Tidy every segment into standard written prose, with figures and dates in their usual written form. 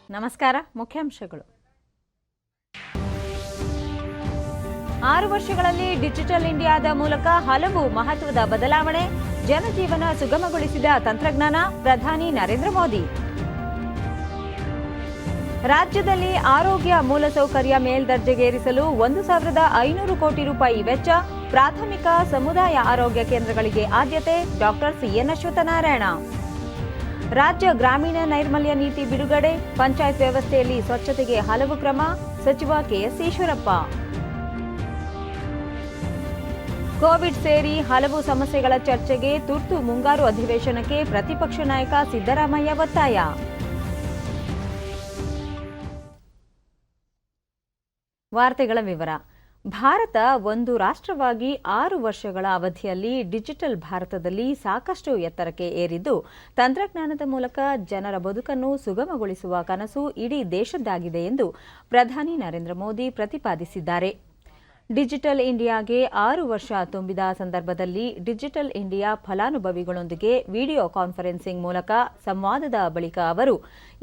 ನಮಸ್ಕಾರ. ಮುಖ್ಯಾಂಶಗಳು. 6 ವರ್ಷಗಳಲ್ಲಿ ಡಿಜಿಟಲ್ ಇಂಡಿಯಾದ ಮೂಲಕ ಹಲವು ಮಹತ್ವದ ಬದಲಾವಣೆ, ಜನಜೀವನ ಸುಗಮಗೊಳಿಸಿದ ತಂತ್ರಜ್ಞಾನ, ಪ್ರಧಾನಿ ನರೇಂದ್ರ ಮೋದಿ. ರಾಜ್ಯದಲ್ಲಿ ಆರೋಗ್ಯ ಮೂಲಸೌಕರ್ಯ ಮೇಲ್ದರ್ಜೆಗೇರಿಸಲು 1,500 ಕೋಟಿ ರೂಪಾಯಿ ವೆಚ್ಚ, ಪ್ರಾಥಮಿಕ ಸಮುದಾಯ ಆರೋಗ್ಯ ಕೇಂದ್ರಗಳಿಗೆ ಆದ್ಯತೆ, ಡಾಕ್ಟರ್ ಸಿಎನ್ ಅಶ್ವತ್ಥನಾರಾಯಣ. ರಾಜ್ಯ ಗ್ರಾಮೀಣ ನೈರ್ಮಲ್ಯ ನೀತಿ ಬಿಡುಗಡೆ, ಪಂಚಾಯತ್ ವ್ಯವಸ್ಥೆಯಲ್ಲಿ ಸ್ವಚ್ಛತೆಗೆ ಹಲವು ಕ್ರಮ, ಸಚಿವ ಕೆಎಸ್ ಈಶ್ವರಪ್ಪ. ಕೋವಿಡ್ ಸೇರಿ ಹಲವು ಸಮಸ್ಯೆಗಳ ಚರ್ಚೆಗೆ ತುರ್ತು ಮುಂಗಾರು ಅಧಿವೇಶನಕ್ಕೆ ಪ್ರತಿಪಕ್ಷ ನಾಯಕ ಸಿದ್ದರಾಮಯ್ಯ ಒತ್ತಾಯ. ವಾರ್ತೆಗಳ ವಿವರ. ಭಾರತ ಒಂದು ರಾಷ್ಟ್ರವಾಗಿ 6 ವರ್ಷಗಳ ಅವಧಿಯಲ್ಲಿ ಡಿಜಿಟಲ್ ಭಾರತದಲ್ಲಿ ಸಾಕಷ್ಟು ಎತ್ತರಕ್ಕೆ ಏರಿದ್ದು, ತಂತ್ರಜ್ಞಾನದ ಮೂಲಕ ಜನರ ಬದುಕನ್ನು ಸುಗಮಗೊಳಿಸುವ ಕನಸು ಇಡೀ ದೇಶದ್ದಾಗಿದೆ ಎಂದು ಪ್ರಧಾನಿ ನರೇಂದ್ರ ಮೋದಿ ಪ್ರತಿಪಾದಿಸಿದ್ದಾರೆ. ಡಿಜಿಟಲ್ ಇಂಡಿಯಾಗೆ 6 ವರ್ಷ ತುಂಬಿದ ಸಂದರ್ಭದಲ್ಲಿ ಡಿಜಿಟಲ್ ಇಂಡಿಯಾ ಫಲಾನುಭವಿಗಳೊಂದಿಗೆ ವಿಡಿಯೋ ಕಾನ್ಫರೆನ್ಸಿಂಗ್ ಮೂಲಕ ಸಂವಾದದ ಬಳಿಕ ಅವರು,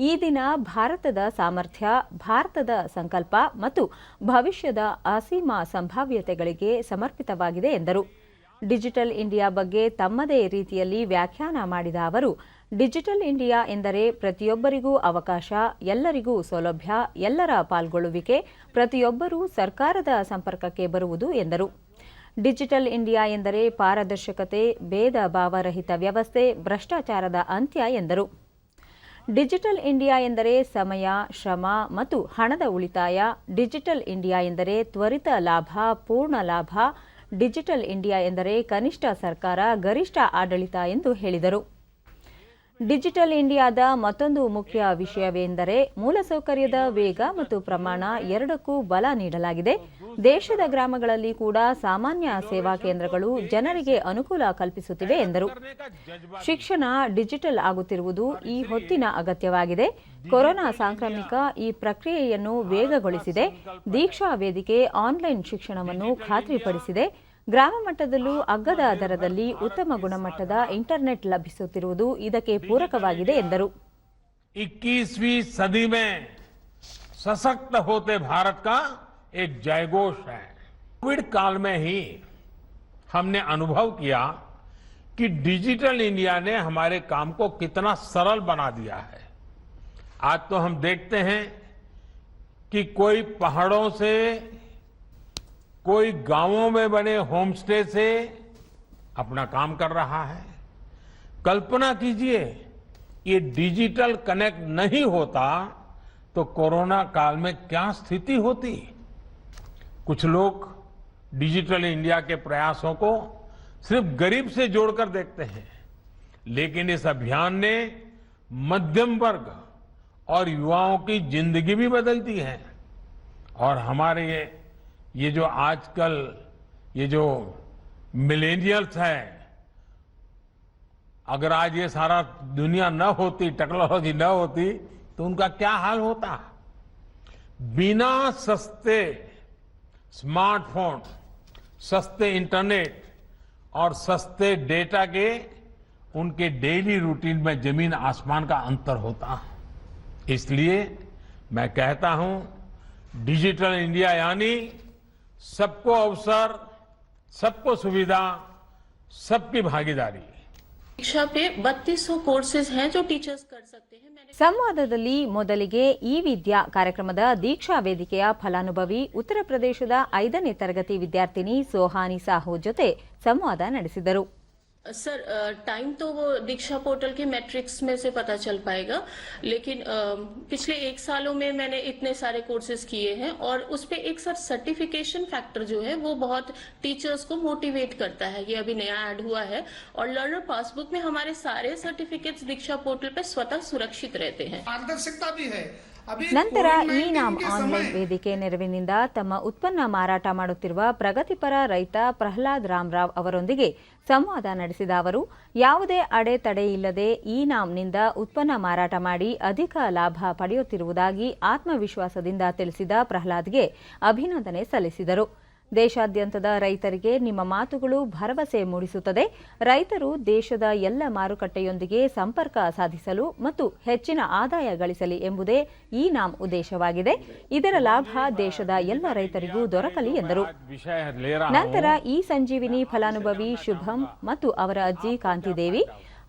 ಈ ದಿನ ಭಾರತದ ಸಾಮರ್ಥ್ಯ, ಭಾರತದ ಸಂಕಲ್ಪ ಮತ್ತು ಭವಿಷ್ಯದ ಅಸೀಮ ಸಂಭಾವ್ಯತೆಗಳಿಗೆ ಸಮರ್ಪಿತವಾಗಿದೆ ಎಂದರು. ಡಿಜಿಟಲ್ ಇಂಡಿಯಾ ಬಗ್ಗೆ ತಮ್ಮದೇ ರೀತಿಯಲ್ಲಿ ವ್ಯಾಖ್ಯಾನ ಮಾಡಿದ ಅವರು, ಡಿಜಿಟಲ್ ಇಂಡಿಯಾ ಎಂದರೆ ಪ್ರತಿಯೊಬ್ಬರಿಗೂ ಅವಕಾಶ, ಎಲ್ಲರಿಗೂ ಸೌಲಭ್ಯ, ಎಲ್ಲರ ಪಾಲ್ಗೊಳ್ಳುವಿಕೆ, ಪ್ರತಿಯೊಬ್ಬರೂ ಸರ್ಕಾರದ ಸಂಪರ್ಕಕ್ಕೆ ಬರುವುದು ಎಂದರು. ಡಿಜಿಟಲ್ ಇಂಡಿಯಾ ಎಂದರೆ ಪಾರದರ್ಶಕತೆ, ಭೇದ ಭಾವರಹಿತ ವ್ಯವಸ್ಥೆ, ಭ್ರಷ್ಟಾಚಾರದ ಅಂತ್ಯ ಎಂದರು. ಡಿಜಿಟಲ್ ಇಂಡಿಯಾ ಎಂದರೆ ಸಮಯ, ಶ್ರಮ ಮತ್ತು ಹಣದ ಉಳಿತಾಯ. ಡಿಜಿಟಲ್ ಇಂಡಿಯಾ ಎಂದರೆ ತ್ವರಿತ ಲಾಭ, ಪೂರ್ಣ ಲಾಭ. ಡಿಜಿಟಲ್ ಇಂಡಿಯಾ ಎಂದರೆ ಕನಿಷ್ಠ ಸರ್ಕಾರ, ಗರಿಷ್ಠ ಆಡಳಿತ ಎಂದು ಹೇಳಿದರು. ಡಿಜಿಟಲ್ ಇಂಡಿಯಾದ ಮತ್ತೊಂದು ಮುಖ್ಯ ವಿಷಯವೆಂದರೆ ಮೂಲಸೌಕರ್ಯದ ವೇಗ ಮತ್ತು ಪ್ರಮಾಣ ಎರಡಕ್ಕೂ ಬಲ ನೀಡಲಾಗಿದೆ. ದೇಶದ ಗ್ರಾಮಗಳಲ್ಲಿ ಕೂಡ ಸಾಮಾನ್ಯ ಸೇವಾ ಕೇಂದ್ರಗಳು ಜನರಿಗೆ ಅನುಕೂಲ ಕಲ್ಪಿಸುತ್ತಿವೆ ಎಂದರು. ಶಿಕ್ಷಣ ಡಿಜಿಟಲ್ ಆಗುತ್ತಿರುವುದು ಈ ಹೊತ್ತಿನ ಅಗತ್ಯವಾಗಿದೆ. ಕೊರೋನಾ ಸಾಂಕ್ರಾಮಿಕ ಈ ಪ್ರಕ್ರಿಯೆಯನ್ನು ವೇಗಗೊಳಿಸಿದೆ. ದೀಕ್ಷಾ ವೇದಿಕೆ ಆನ್ಲೈನ್ ಶಿಕ್ಷಣವನ್ನು ಖಾತ್ರಿಪಡಿಸಿದೆ. ಗ್ರಾಮ ಮಟ್ಟದಲ್ಲೂ ಅಗ್ಗದ ದರದಲ್ಲಿ ಉತ್ತಮ ಗುಣಮಟ್ಟದ ಇಂಟರ್ನೆಟ್ ಲಭಿಸುತ್ತಿರುವುದು ಇದಕ್ಕೆ ಪೂರಕವಾಗಿದೆ ಎಂದರು. 21वीं सदी में सशक्त होते भारत का एक जयघोष है. कोविड काल में ही हमने अनुभव किया कि डिजिटल इंडिया ने हमारे काम को कितना सरल बना दिया है. आज तो हम देखते हैं कि कोई पहाड़ों से, कोई गांवों में बने होम स्टे से अपना काम कर रहा है. कल्पना कीजिए, ये डिजिटल कनेक्ट नहीं होता तो कोरोना काल में क्या स्थिति होती. कुछ लोग डिजिटल इंडिया के प्रयासों को सिर्फ गरीब से जोड़कर देखते हैं, लेकिन इस अभियान ने मध्यम वर्ग और युवाओं की जिंदगी भी बदल दी है. और हमारे ये जो आजकल ये जो मिलेनियल्स है, अगर आज ये सारा दुनिया न होती, टेक्नोलॉजी न होती, तो उनका क्या हाल होता. बिना सस्ते स्मार्टफोन, सस्ते इंटरनेट और सस्ते डेटा के उनके डेली रूटीन में जमीन आसमान का अंतर होता. इसलिए मैं कहता हूं, डिजिटल इंडिया यानी सबको अवसर, सबको सुविधा, सबकी भागीदारी. शिक्षा पे 3200 कोर्सेज हैं जो टीचर्स कर सकते हैं. ಸಂವಾದದಲ್ಲಿ ಮೊದಲಿಗೆ ಈ ವಿದ್ಯಾ ಕಾರ್ಯಕ್ರಮದ ದೀಕ್ಷಾ ವೇದಿಕೆಯ ಫಲಾನುಭವಿ ಉತ್ತರ ಪ್ರದೇಶದ 5ನೇ ತರಗತಿ ವಿದ್ಯಾರ್ಥಿನಿ ಸೋಹಾನಿ ಸಾಹು ಜೊತೆ ಸಂವಾದ ನಡೆಸಿದರು. सर, टाइम तो वो दीक्षा पोर्टल के मैट्रिक्स में से पता चल पाएगा, लेकिन पिछले 1 सालों में मैंने इतने सारे कोर्सेज किए हैं और उस पे एक सर सर्टिफिकेशन फैक्टर जो है वो बहुत टीचर्स को मोटिवेट करता है. ये अभी नया ऐड हुआ है और लर्नर पासबुक में हमारे सारे सर्टिफिकेट्स दीक्षा पोर्टल पे स्वतः सुरक्षित रहते हैं. पारदर्शिता भी है. ನಂತರ ಈ ನಾಮ್ ಆನ್ಲೈನ್ ವೇದಿಕೆ ನೆರವಿನಿಂದ ತಮ್ಮ ಉತ್ಪನ್ನ ಮಾರಾಟ ಮಾಡುತ್ತಿರುವ ಪ್ರಗತಿಪರ ರೈತ ಪ್ರಹ್ಲಾದ್ ರಾಮರಾವ್ ಅವರೊಂದಿಗೆ ಸಂವಾದ ನಡೆಸಿದ ಅವರು, ಯಾವುದೇ ಅಡೆತಡೆ ಇಲ್ಲದೆ ಈ ನಾಮ್ನಿಂದ ಉತ್ಪನ್ನ ಮಾರಾಟ ಮಾಡಿ ಅಧಿಕ ಲಾಭ ಪಡೆಯುತ್ತಿರುವುದಾಗಿ ಆತ್ಮವಿಶ್ವಾಸದಿಂದ ತಿಳಿಸಿದ ಪ್ರಹ್ಲಾದ್ಗೆ ಅಭಿನಂದನೆ ಸಲ್ಲಿಸಿದರು. ದೇಶಾದ್ಯಂತದ ರೈತರಿಗೆ ನಿಮ್ಮ ಮಾತುಗಳು ಭರವಸೆ ಮೂಡಿಸುತ್ತದೆ. ರೈತರು ದೇಶದ ಎಲ್ಲ ಮಾರುಕಟ್ಟೆಯೊಂದಿಗೆ ಸಂಪರ್ಕ ಸಾಧಿಸಲು ಮತ್ತು ಹೆಚ್ಚಿನ ಆದಾಯ ಗಳಿಸಲಿ ಎಂಬುದೇ ಈ ನಾಮ್ ಉದ್ದೇಶವಾಗಿದೆ. ಇದರ ಲಾಭ ದೇಶದ ಎಲ್ಲ ರೈತರಿಗೂ ದೊರಕಲಿ ಎಂದರು. ನಂತರ ಈ ಸಂಜೀವಿನಿ ಫಲಾನುಭವಿ ಶುಭಂ ಮತ್ತು ಅವರ ಅಜ್ಜಿ ಕಾಂತಿದೇವಿ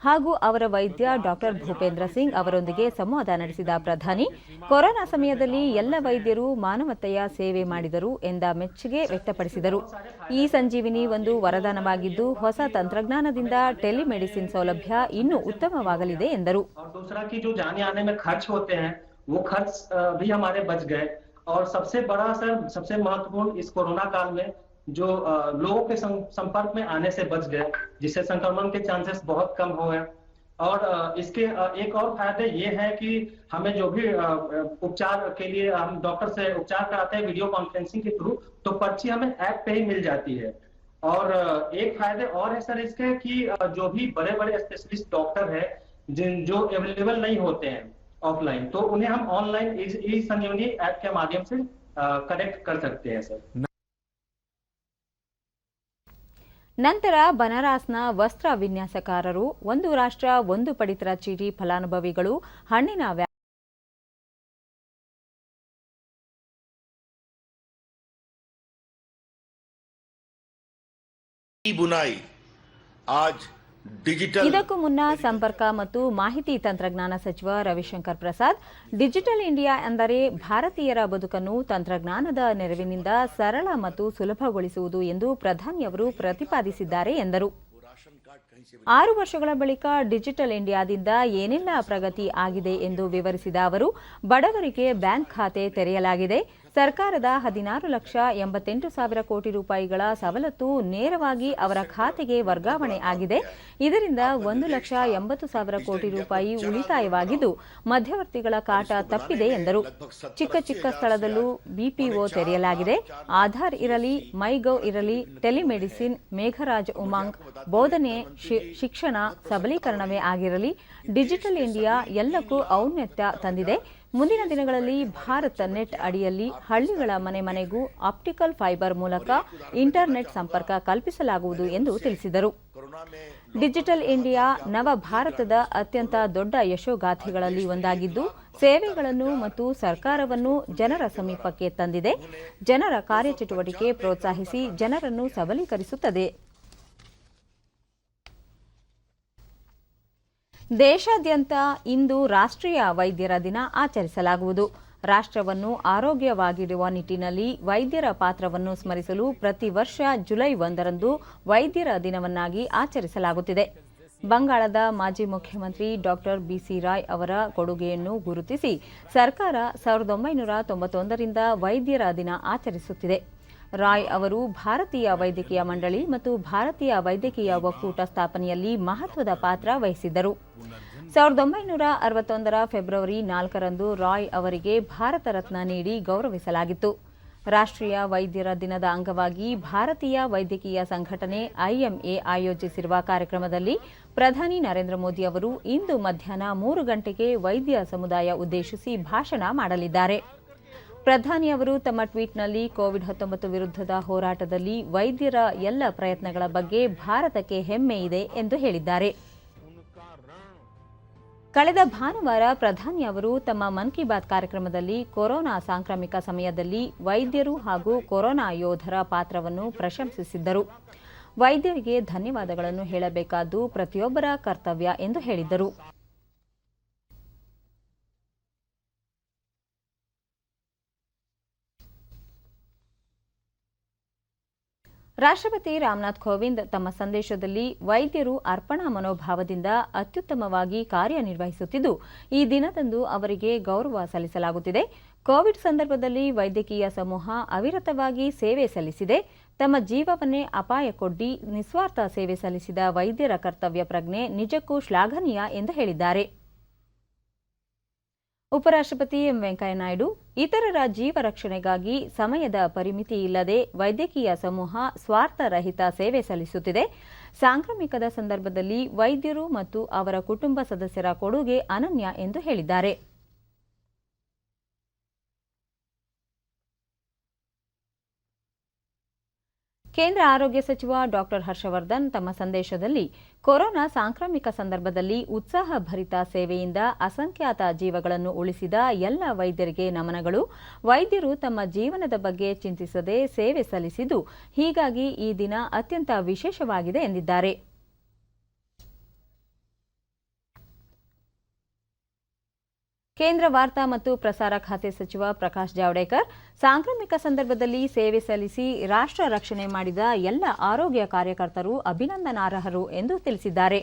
ಹಾಗೂ ಅವರ ವೈದ್ಯ ಡಾಕ್ಟರ್ ಭೂಪೇಂದ್ರ ಸಿಂಗ್ ಅವರೊಂದಿಗೆ ಸಂವಾದ ನಡೆಸಿದ ಪ್ರಧಾನಿ, ಕೊರೋನಾ ಸಮಯದಲ್ಲಿ ಎಲ್ಲ ವೈದ್ಯರು ಮಾನವತೆಯ ಸೇವೆ ಮಾಡಿದರು ಎಂದ ಮೆಚ್ಚುಗೆ ವ್ಯಕ್ತಪಡಿಸಿದರು. ಈ ಸಂಜೀವಿನಿ ಒಂದು ವರದಾನವಾಗಿದ್ದು ಹೊಸ ತಂತ್ರಜ್ಞಾನದಿಂದ ಟೆಲಿಮೆಡಿಸಿನ್ ಸೌಲಭ್ಯ ಇನ್ನೂ ಉತ್ತಮವಾಗಲಿದೆ ಎಂದರು. जो लोगों के संपर्क में आने से बच गए, जिससे संक्रमण के चांसेस बहुत कम हो गए। और इसके एक और फायदे ये है कि हमें जो भी उपचार के लिए हम डॉक्टर से उपचार कराते हैं वीडियो कॉन्फ्रेंसिंग के थ्रू, तो पर्ची हमें ऐप पे ही मिल जाती है। और एक फायदे और है सर इसके कि जो भी बड़े बड़े स्पेशलिस्ट डॉक्टर है जो अवेलेबल नहीं होते हैं ऑफलाइन, तो उन्हें हम ऑनलाइन ई संजीवनी ऐप के माध्यम से कनेक्ट कर सकते हैं सर। ನಂತರ ಬನಾರಸ್ನ ವಸ್ತ್ರ ವಿನ್ಯಾಸಕಾರರು, ಒಂದು ರಾಷ್ಟ್ರ ಒಂದು ಪಡಿತರ ಚೀಟಿ ಫಲಾನುಭವಿಗಳು ಹಣ್ಣಿನ बुनाई आज ಡಿಜಿಟಲ್. ಇದಕ್ಕೂ ಮುನ್ನ ಸಂಪರ್ಕ ಮತ್ತು ಮಾಹಿತಿ ತಂತ್ರಜ್ಞಾನ ಸಚಿವ ರವಿಶಂಕರ್ ಪ್ರಸಾದ್, ಡಿಜಿಟಲ್ ಇಂಡಿಯಾ ಎಂದರೆ ಭಾರತೀಯರ ಬದುಕನ್ನು ತಂತ್ರಜ್ಞಾನದ ನೆರವಿನಿಂದ ಸರಳ ಮತ್ತು ಸುಲಭಗೊಳಿಸುವುದು ಎಂದು ಪ್ರಧಾನಿಯವರು ಪ್ರತಿಪಾದಿಸಿದ್ದಾರೆ ಎಂದರು. 6 ವರ್ಷಗಳ ಬಳಿಕ ಡಿಜಿಟಲ್ ಇಂಡಿಯಾದಿಂದ ಏನೆಲ್ಲ ಪ್ರಗತಿ ಆಗಿದೆ ಎಂದು ವಿವರಿಸಿದ ಅವರು, ಬಡವರಿಗೆ ಬ್ಯಾಂಕ್ ಖಾತೆ ತೆರೆಯಲಾಗಿದೆ. ಸರ್ಕಾರದ 16,88,000 ಕೋಟಿ ರೂಪಾಯಿಗಳ ಸವಲತ್ತು ನೇರವಾಗಿ ಅವರ ಖಾತೆಗೆ ವರ್ಗಾವಣೆ ಆಗಿದೆ. ಇದರಿಂದ 1,80,000 ಕೋಟಿ ರೂಪಾಯಿ ಉಳಿತಾಯವಾಗಿದ್ದು ಮಧ್ಯವರ್ತಿಗಳ ಕಾಟ ತಪ್ಪಿದೆ ಎಂದರು. ಚಿಕ್ಕ ಚಿಕ್ಕ ಸ್ಥಳದಲ್ಲೂ ಬಿಪಿಒ ತೆರೆಯಲಾಗಿದೆ. ಆಧಾರ್ ಇರಲಿ, ಮೈಗೌ ಇರಲಿ, ಟೆಲಿಮೆಡಿಸಿನ್, ಮೇಘರಾಜ್ ಉಮಾಂಗ್, ಬೋಧನೆ, ಶಿಕ್ಷಣ, ಸಬಲೀಕರಣವೇ ಆಗಿರಲಿ, ಡಿಜಿಟಲ್ ಇಂಡಿಯಾ ಎಲ್ಲಕ್ಕೂ ಔನ್ನತ್ಯ ತಂದಿದೆ. ಮುಂದಿನ ದಿನಗಳಲ್ಲಿ ಭಾರತ್ ನೆಟ್ ಅಡಿಯಲ್ಲಿ ಹಳ್ಳಿಗಳ ಮನೆ ಮನೆಗೂ ಆಪ್ಟಿಕಲ್ ಫೈಬರ್ ಮೂಲಕ ಇಂಟರ್ನೆಟ್ ಸಂಪರ್ಕ ಕಲ್ಪಿಸಲಾಗುವುದು ಎಂದು ತಿಳಿಸಿದರು. ಡಿಜಿಟಲ್ ಇಂಡಿಯಾ ನವ ಭಾರತದ ಅತ್ಯಂತ ದೊಡ್ಡ ಯಶೋಗಾಥೆಗಳಲ್ಲಿ ಒಂದಾಗಿದ್ದು, ಸೇವೆಗಳನ್ನು ಮತ್ತು ಸರ್ಕಾರವನ್ನು ಜನರ ಸಮೀಪಕ್ಕೆ ತಂದಿದೆ. ಜನರ ಕಾರ್ಯಚಟುವಟಿಕೆ ಪ್ರೋತ್ಸಾಹಿಸಿ ಜನರನ್ನು ಸಬಲೀಕರಿಸುತ್ತದೆ. ದೇಶಾದ್ಯಂತ ಇಂದು ರಾಷ್ಟ್ರೀಯ ವೈದ್ಯರ ದಿನ ಆಚರಿಸಲಾಗುವುದು. ರಾಷ್ಟ್ರವನ್ನು ಆರೋಗ್ಯವಾಗಿಡುವ ನಿಟ್ಟಿನಲ್ಲಿ ವೈದ್ಯರ ಪಾತ್ರವನ್ನು ಸ್ಮರಿಸಲು ಪ್ರತಿ ವರ್ಷ ಜುಲೈ 1ರಂದು ವೈದ್ಯರ ದಿನವನ್ನಾಗಿ ಆಚರಿಸಲಾಗುತ್ತಿದೆ. ಬಂಗಾಳದ ಮಾಜಿ ಮುಖ್ಯಮಂತ್ರಿ ಡಾಕ್ಟರ್ ಬಿಸಿ ರಾಯ್ ಅವರ ಕೊಡುಗೆಯನ್ನು ಗುರುತಿಸಿ ಸರ್ಕಾರ 1991ರಿಂದ ವೈದ್ಯರ ದಿನ ಆಚರಿಸುತ್ತಿದೆ. ರಾಯ್ ಅವರು ಭಾರತೀಯ ವೈದ್ಯಕೀಯ ಮಂಡಳಿ ಮತ್ತು ಭಾರತೀಯ ವೈದ್ಯಕೀಯ ಒಕ್ಕೂಟ ಸ್ಥಾಪನೆಯಲ್ಲಿ ಮಹತ್ವದ ಪಾತ್ರ ವಹಿಸಿದ್ದರು. 1961ರ ಫೆಬ್ರವರಿ 4ರಂದು ರಾಯ್ ಅವರಿಗೆ ಭಾರತ ರತ್ನ ನೀಡಿ ಗೌರವಿಸಲಾಗಿತ್ತು. ರಾಷ್ಟ್ರೀಯ ವೈದ್ಯರ ದಿನದ ಅಂಗವಾಗಿ ಭಾರತೀಯ ವೈದ್ಯಕೀಯ ಸಂಘಟನೆ ಐಎಂಎ ಆಯೋಜಿಸಿರುವ ಕಾರ್ಯಕ್ರಮದಲ್ಲಿ ಪ್ರಧಾನಿ ನರೇಂದ್ರ ಮೋದಿ ಅವರು ಇಂದು ಮಧ್ಯಾಹ್ನ 3 ಗಂಟೆಗೆ ವೈದ್ಯ ಸಮುದಾಯ ಉದ್ದೇಶಿಸಿ ಭಾಷಣ ಮಾಡಲಿದ್ದಾರೆ. ಪ್ರಧಾನಿ ಅವರು ತಮ್ಮ ಟ್ವೀಟ್ನಲ್ಲಿ ಕೋವಿಡ್-19 ವಿರುದ್ಧದ ಹೋರಾಟದಲ್ಲಿ ವೈದ್ಯರ ಎಲ್ಲ ಪ್ರಯತ್ನಗಳ ಬಗ್ಗೆ ಭಾರತಕ್ಕೆ ಹೆಮ್ಮೆ ಇದೆ ಎಂದು ಹೇಳಿದ್ದಾರೆ. ಕಳೆದ ಭಾನುವಾರ ಪ್ರಧಾನಿ ಅವರು ತಮ್ಮ ಮನ್ ಕಿ ಬಾತ್ ಕಾರ್ಯಕ್ರಮದಲ್ಲಿ ಕೊರೋನಾ ಸಾಂಕ್ರಾಮಿಕ ಸಮಯದಲ್ಲಿ ವೈದ್ಯರು ಹಾಗೂ ಕೊರೋನಾ ಯೋಧರ ಪಾತ್ರವನ್ನು ಪ್ರಶಂಸಿಸಿದ್ದರು. ವೈದ್ಯರಿಗೆ ಧನ್ಯವಾದಗಳನ್ನು ಹೇಳಬೇಕಾದ್ದು ಪ್ರತಿಯೊಬ್ಬರ ಕರ್ತವ್ಯ ಎಂದು ಹೇಳಿದ್ದರು. ರಾಷ್ಟ್ರಪತಿ ರಾಮನಾಥ್ ಕೋವಿಂದ್ ತಮ್ಮ ಸಂದೇಶದಲ್ಲಿ ವೈದ್ಯರು ಅರ್ಪಣಾ ಮನೋಭಾವದಿಂದ ಅತ್ಯುತ್ತಮವಾಗಿ ಕಾರ್ಯನಿರ್ವಹಿಸುತ್ತಿದ್ದು, ಈ ದಿನದಂದು ಅವರಿಗೆ ಗೌರವ ಸಲ್ಲಿಸಲಾಗುತ್ತಿದೆ. ಕೋವಿಡ್ ಸಂದರ್ಭದಲ್ಲಿ ವೈದ್ಯಕೀಯ ಸಮೂಹ ಅವಿರತವಾಗಿ ಸೇವೆ ಸಲ್ಲಿಸಿದೆ. ತಮ್ಮ ಜೀವವನ್ನೇ ಅಪಾಯಕ್ಕೊಡ್ಡಿ ನಿಸ್ವಾರ್ಥ ಸೇವೆ ಸಲ್ಲಿಸಿದ ವೈದ್ಯರ ಕರ್ತವ್ಯ ಪ್ರಜ್ಞೆ ನಿಜಕ್ಕೂ ಶ್ಲಾಘನೀಯ ಎಂದು ಹೇಳಿದ್ದಾರೆ. ಉಪರಾಷ್ಟ್ರಪತಿ ಎಂ ವೆಂಕಯ್ಯನಾಯ್ಡು, ಇತರರ ಜೀವ ರಕ್ಷಣೆಗಾಗಿ ಸಮಯದ ಪರಿಮಿತಿ ಇಲ್ಲದೆ ವೈದ್ಯಕೀಯ ಸಮೂಹ ಸ್ವಾರ್ಥರಹಿತ ಸೇವೆ ಸಲ್ಲಿಸುತ್ತಿದೆ. ಸಾಂಕ್ರಾಮಿಕದ ಸಂದರ್ಭದಲ್ಲಿ ವೈದ್ಯರು ಮತ್ತು ಅವರ ಕುಟುಂಬ ಸದಸ್ಯರ ಕೊಡುಗೆ ಅನನ್ಯ ಎಂದು ಹೇಳಿದ್ದಾರೆ. ಕೇಂದ್ರ ಆರೋಗ್ಯ ಸಚಿವ ಡಾಕ್ಟರ್ ಹರ್ಷವರ್ಧನ್ ತಮ್ಮ ಸಂದೇಶದಲ್ಲಿ ಕೊರೋನಾ ಸಾಂಕ್ರಾಮಿಕ ಸಂದರ್ಭದಲ್ಲಿ ಉತ್ಸಾಹಭರಿತ ಸೇವೆಯಿಂದ ಅಸಂಖ್ಯಾತ ಜೀವಗಳನ್ನು ಉಳಿಸಿದ ಎಲ್ಲ ವೈದ್ಯರಿಗೆ ನಮನಗಳು. ವೈದ್ಯರು ತಮ್ಮ ಜೀವನದ ಬಗ್ಗೆ ಚಿಂತಿಸದೆ ಸೇವೆ ಸಲ್ಲಿಸಿದ್ದು, ಹೀಗಾಗಿ ಈ ದಿನ ಅತ್ಯಂತ ವಿಶೇಷವಾಗಿದೆ ಎಂದಿದ್ದಾರೆ. ಕೇಂದ್ರ ವಾರ್ತಾ ಮತ್ತು ಪ್ರಸಾರ ಖಾತೆ ಸಚಿವ ಪ್ರಕಾಶ್ ಜಾವಡೇಕರ್ ಸಾಂಕ್ರಾಮಿಕ ಸಂದರ್ಭದಲ್ಲಿ ಸೇವೆ ಸಲ್ಲಿಸಿ ರಾಷ್ಟ್ರ ರಕ್ಷಣೆ ಮಾಡಿದ ಎಲ್ಲ ಆರೋಗ್ಯ ಕಾರ್ಯಕರ್ತರು ಅಭಿನಂದನಾರ್ಹರು ಎಂದು ತಿಳಿಸಿದ್ದಾರೆ.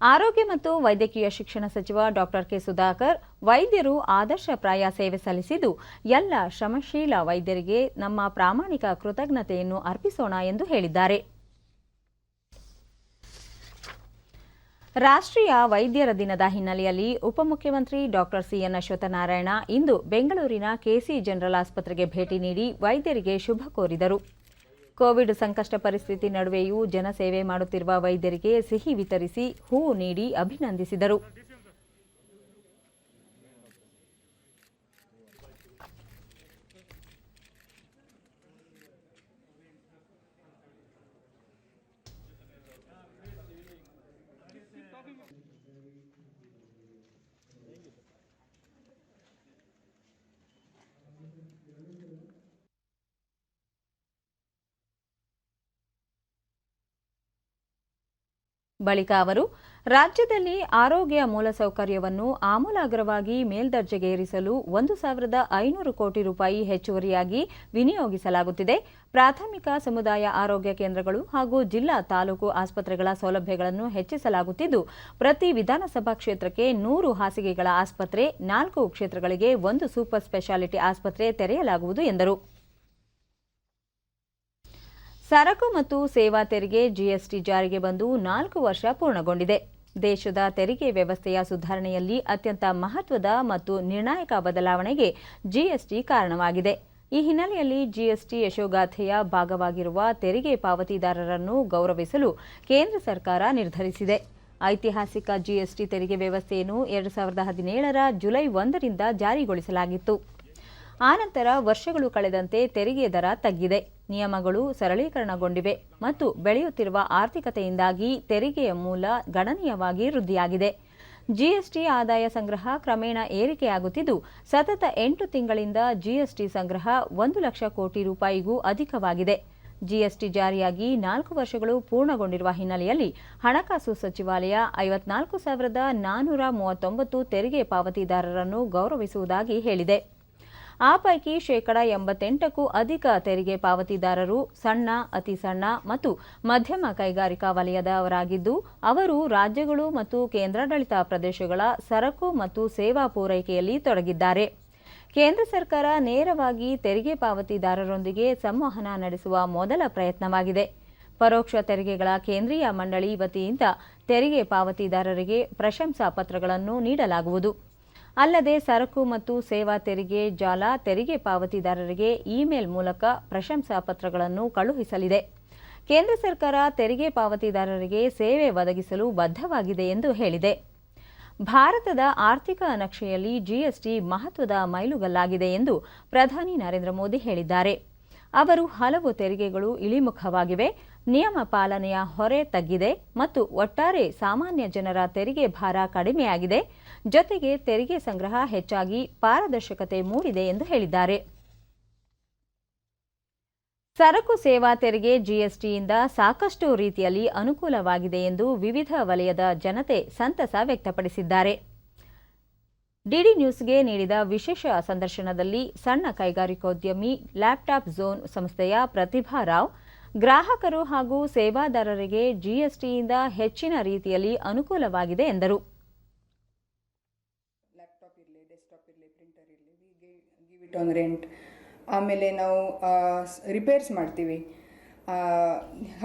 ಆರೋಗ್ಯ ಮತ್ತು ವೈದ್ಯಕೀಯ ಶಿಕ್ಷಣ ಸಚಿವ ಡಾಕ್ಟರ್ ಕೆ ಸುಧಾಕರ್ ವೈದ್ಯರು ಆದರ್ಶಪ್ರಾಯ ಸೇವೆ ಸಲ್ಲಿಸಿದ್ದು, ಎಲ್ಲ ಶ್ರಮಶೀಲ ವೈದ್ಯರಿಗೆ ನಮ್ಮ ಪ್ರಾಮಾಣಿಕ ಕೃತಜ್ಞತೆಯನ್ನು ಅರ್ಪಿಸೋಣ ಎಂದು ಹೇಳಿದ್ದಾರೆ. ರಾಷ್ಟ್ರೀಯ ವೈದ್ಯರ ದಿನದ ಹಿನ್ನೆಲೆಯಲ್ಲಿ ಉಪಮುಖ್ಯಮಂತ್ರಿ ಡಾಕ್ಟರ್ ಸಿಎನ್ ಅಶ್ವತ್ಥನಾರಾಯಣ ಇಂದು ಬೆಂಗಳೂರಿನ ಕೆಸಿ ಜನರಲ್ ಆಸ್ಪತ್ರೆಗೆ ಭೇಟಿ ನೀಡಿ ವೈದ್ಯರಿಗೆ ಶುಭ ಕೋರಿದರು. ಕೋವಿಡ್ ಸಂಕಷ್ಟ ಪರಿಸ್ಥಿತಿ ನಡುವೆಯೂ ಜನಸೇವೆ ಮಾಡುತ್ತಿರುವ ವೈದ್ಯರಿಗೆ ಸಿಹಿ ವಿತರಿಸಿ ಹೂವು ನೀಡಿ ಅಭಿನಂದಿಸಿದರು. ಬಳಿಕ ಅವರು ರಾಜ್ಯದಲ್ಲಿ ಆರೋಗ್ಯ ಮೂಲಸೌಕರ್ಯವನ್ನು ಆಮೂಲಾಗ್ರವಾಗಿ ಮೇಲ್ದರ್ಜೆಗೇರಿಸಲು 1,500 ಕೋಟಿ ರೂಪಾಯಿ ಹೆಚ್ಚುವರಿಯಾಗಿ ವಿನಿಯೋಗಿಸಲಾಗುತ್ತಿದೆ. ಪ್ರಾಥಮಿಕ ಸಮುದಾಯ ಆರೋಗ್ಯ ಕೇಂದ್ರಗಳು ಹಾಗೂ ಜಿಲ್ಲಾ ತಾಲೂಕು ಆಸ್ಪತ್ರೆಗಳ ಸೌಲಭ್ಯಗಳನ್ನು ಹೆಚ್ಚಿಸಲಾಗುತ್ತಿದ್ದು, ಪ್ರತಿ ವಿಧಾನಸಭಾ ಕ್ಷೇತ್ರಕ್ಕೆ 100 ಹಾಸಿಗೆಗಳ ಆಸ್ಪತ್ರೆ, 4 ಕ್ಷೇತ್ರಗಳಿಗೆ 1 ಸೂಪರ್ ಸ್ಪೆಷಾಲಿಟಿ ಆಸ್ಪತ್ರೆ ತೆರೆಯಲಾಗುವುದು ಎಂದರು. ಸರಕು ಮತ್ತು ಸೇವಾ ತೆರಿಗೆ ಜಿಎಸ್ಟಿ ಜಾರಿಗೆ ಬಂದು 4 ವರ್ಷ ಪೂರ್ಣಗೊಂಡಿದೆ. ದೇಶದ ತೆರಿಗೆ ವ್ಯವಸ್ಥೆಯ ಸುಧಾರಣೆಯಲ್ಲಿ ಅತ್ಯಂತ ಮಹತ್ವದ ಮತ್ತು ನಿರ್ಣಾಯಕ ಬದಲಾವಣೆಗೆ ಜಿಎಸ್ಟಿ ಕಾರಣವಾಗಿದೆ. ಈ ಹಿನ್ನೆಲೆಯಲ್ಲಿ ಜಿಎಸ್ಟಿ ಯಶೋಗಾಥೆಯ ಭಾಗವಾಗಿರುವ ತೆರಿಗೆ ಪಾವತಿದಾರರನ್ನು ಗೌರವಿಸಲು ಕೇಂದ್ರ ಸರ್ಕಾರ ನಿರ್ಧರಿಸಿದೆ. ಐತಿಹಾಸಿಕ ಜಿಎಸ್ಟಿ ತೆರಿಗೆ ವ್ಯವಸ್ಥೆಯನ್ನು 2017ರ ಜುಲೈ 1ರಿಂದ ಜಾರಿಗೊಳಿಸಲಾಗಿತ್ತು. ಆನಂತರ ವರ್ಷಗಳು ಕಳೆದಂತೆ ತೆರಿಗೆ ದರ ತಗ್ಗಿದೆ, ನಿಯಮಗಳು ಸರಳೀಕರಣಗೊಂಡಿವೆ ಮತ್ತು ಬೆಳೆಯುತ್ತಿರುವ ಆರ್ಥಿಕತೆಯಿಂದಾಗಿ ತೆರಿಗೆಯ ಮೂಲ ಗಣನೀಯವಾಗಿ ವೃದ್ಧಿಯಾಗಿದೆ. ಜಿಎಸ್ಟಿ ಆದಾಯ ಸಂಗ್ರಹ ಕ್ರಮೇಣ ಏರಿಕೆಯಾಗುತ್ತಿದ್ದು, ಸತತ 8 ತಿಂಗಳಿಂದ ಜಿಎಸ್ಟಿ ಸಂಗ್ರಹ 1 ಲಕ್ಷ ಕೋಟಿ ರೂಪಾಯಿಗೂ ಅಧಿಕವಾಗಿದೆ. ಜಿಎಸ್ಟಿ ಜಾರಿಯಾಗಿ 4 ವರ್ಷಗಳು ಪೂರ್ಣಗೊಂಡಿರುವ ಹಿನ್ನೆಲೆಯಲ್ಲಿ ಹಣಕಾಸು ಸಚಿವಾಲಯ 54,439 ತೆರಿಗೆ ಪಾವತಿದಾರರನ್ನು ಗೌರವಿಸುವುದಾಗಿ ಹೇಳಿದೆ. ಆ ಪೈಕಿ 88%ಕ್ಕೂ ಅಧಿಕ ತೆರಿಗೆ ಪಾವತಿದಾರರು ಸಣ್ಣ, ಅತಿ ಸಣ್ಣ ಮತ್ತು ಮಧ್ಯಮ ಕೈಗಾರಿಕಾ ವಲಯದವರಾಗಿದ್ದು, ಅವರು ರಾಜ್ಯಗಳು ಮತ್ತು ಕೇಂದ್ರಾಡಳಿತ ಪ್ರದೇಶಗಳ ಸರಕು ಮತ್ತು ಸೇವಾ ಪೂರೈಕೆಯಲ್ಲಿ ತೊಡಗಿದ್ದಾರೆ. ಕೇಂದ್ರ ಸರ್ಕಾರ ನೇರವಾಗಿ ತೆರಿಗೆ ಪಾವತಿದಾರರೊಂದಿಗೆ ಸಂವಹನ ನಡೆಸುವ ಮೊದಲ ಪ್ರಯತ್ನವಾಗಿದೆ. ಪರೋಕ್ಷ ತೆರಿಗೆಗಳ ಕೇಂದ್ರೀಯ ಮಂಡಳಿ ವತಿಯಿಂದ ತೆರಿಗೆ ಪಾವತಿದಾರರಿಗೆ ಪ್ರಶಂಸಾ ಪತ್ರಗಳನ್ನು ನೀಡಲಾಗುವುದು. ಅಲ್ಲದೆ ಸರಕು ಮತ್ತು ಸೇವಾ ತೆರಿಗೆ ಜಾಲ ತೆರಿಗೆ ಪಾವತಿದಾರರಿಗೆ ಇಮೇಲ್ ಮೂಲಕ ಪ್ರಶಂಸಾ ಪತ್ರಗಳನ್ನು ಕಳುಹಿಸಲಿದೆ. ಕೇಂದ್ರ ಸರ್ಕಾರ ತೆರಿಗೆ ಪಾವತಿದಾರರಿಗೆ ಸೇವೆ ಒದಗಿಸಲು ಬದ್ಧವಾಗಿದೆ ಎಂದು ಹೇಳಿದೆ. ಭಾರತದ ಆರ್ಥಿಕ ನಕ್ಷೆಯಲ್ಲಿ ಜಿಎಸ್ಟಿ ಮಹತ್ವದ ಮೈಲುಗಲ್ಲಾಗಿದೆ ಎಂದು ಪ್ರಧಾನಿ ನರೇಂದ್ರ ಮೋದಿ ಹೇಳಿದ್ದಾರೆ. ಅವರು ಹಲವು ತೆರಿಗೆಗಳು ಇಳಿಮುಖವಾಗಿವೆ, ನಿಯಮ ಪಾಲನೆಯ ಹೊರೆ ತಗ್ಗಿದೆ ಮತ್ತು ಒಟ್ಟಾರೆ ಸಾಮಾನ್ಯ ಜನರ ತೆರಿಗೆ ಭಾರ ಕಡಿಮೆಯಾಗಿದೆ, ಜೊತೆಗೆ ತೆರಿಗೆ ಸಂಗ್ರಹ ಹೆಚ್ಚಾಗಿ ಪಾರದರ್ಶಕತೆ ಮೂಡಿದೆ ಎಂದು ಹೇಳಿದ್ದಾರೆ. ಸರಕು ಸೇವಾ ತೆರಿಗೆ ಜಿಎಸ್ಟಿಯಿಂದ ಸಾಕಷ್ಟು ರೀತಿಯಲ್ಲಿ ಅನುಕೂಲವಾಗಿದೆ ಎಂದು ವಿವಿಧ ವಲಯದ ಜನತೆ ಸಂತಸ ವ್ಯಕ್ತಪಡಿಸಿದ್ದಾರೆ. ಡಿಡಿ ನ್ಯೂಸ್ಗೆ ನೀಡಿದ ವಿಶೇಷ ಸಂದರ್ಶನದಲ್ಲಿ ಸಣ್ಣ ಕೈಗಾರಿಕೋದ್ಯಮಿ ಲ್ಯಾಪ್ಟಾಪ್ ಝೋನ್ ಸಂಸ್ಥೆಯ ಪ್ರತಿಭಾ ರಾವ್, ಗ್ರಾಹಕರು ಹಾಗೂ ಸೇವಾದಾರರಿಗೆ ಜಿಎಸ್ಟಿಯಿಂದ ಹೆಚ್ಚಿನ ರೀತಿಯಲ್ಲಿ ಅನುಕೂಲವಾಗಿದೆ ಎಂದರು. ಲ್ಯಾಪ್ಟಾಪ್ ಇರಲಿ, ಡೆಸ್ಕ್ಟಾಪ್ ಇರಲಿ, ಪ್ರಿಂಟರ್ ಇರಲಿ, ಗಿವ್ ಇಟ್ ಆನ್ ರೆಂಟ್. ಆಮೇಲೆ ನಾವು ರಿಪೇರ್ಸ್ ಮಾಡ್ತೀವಿ.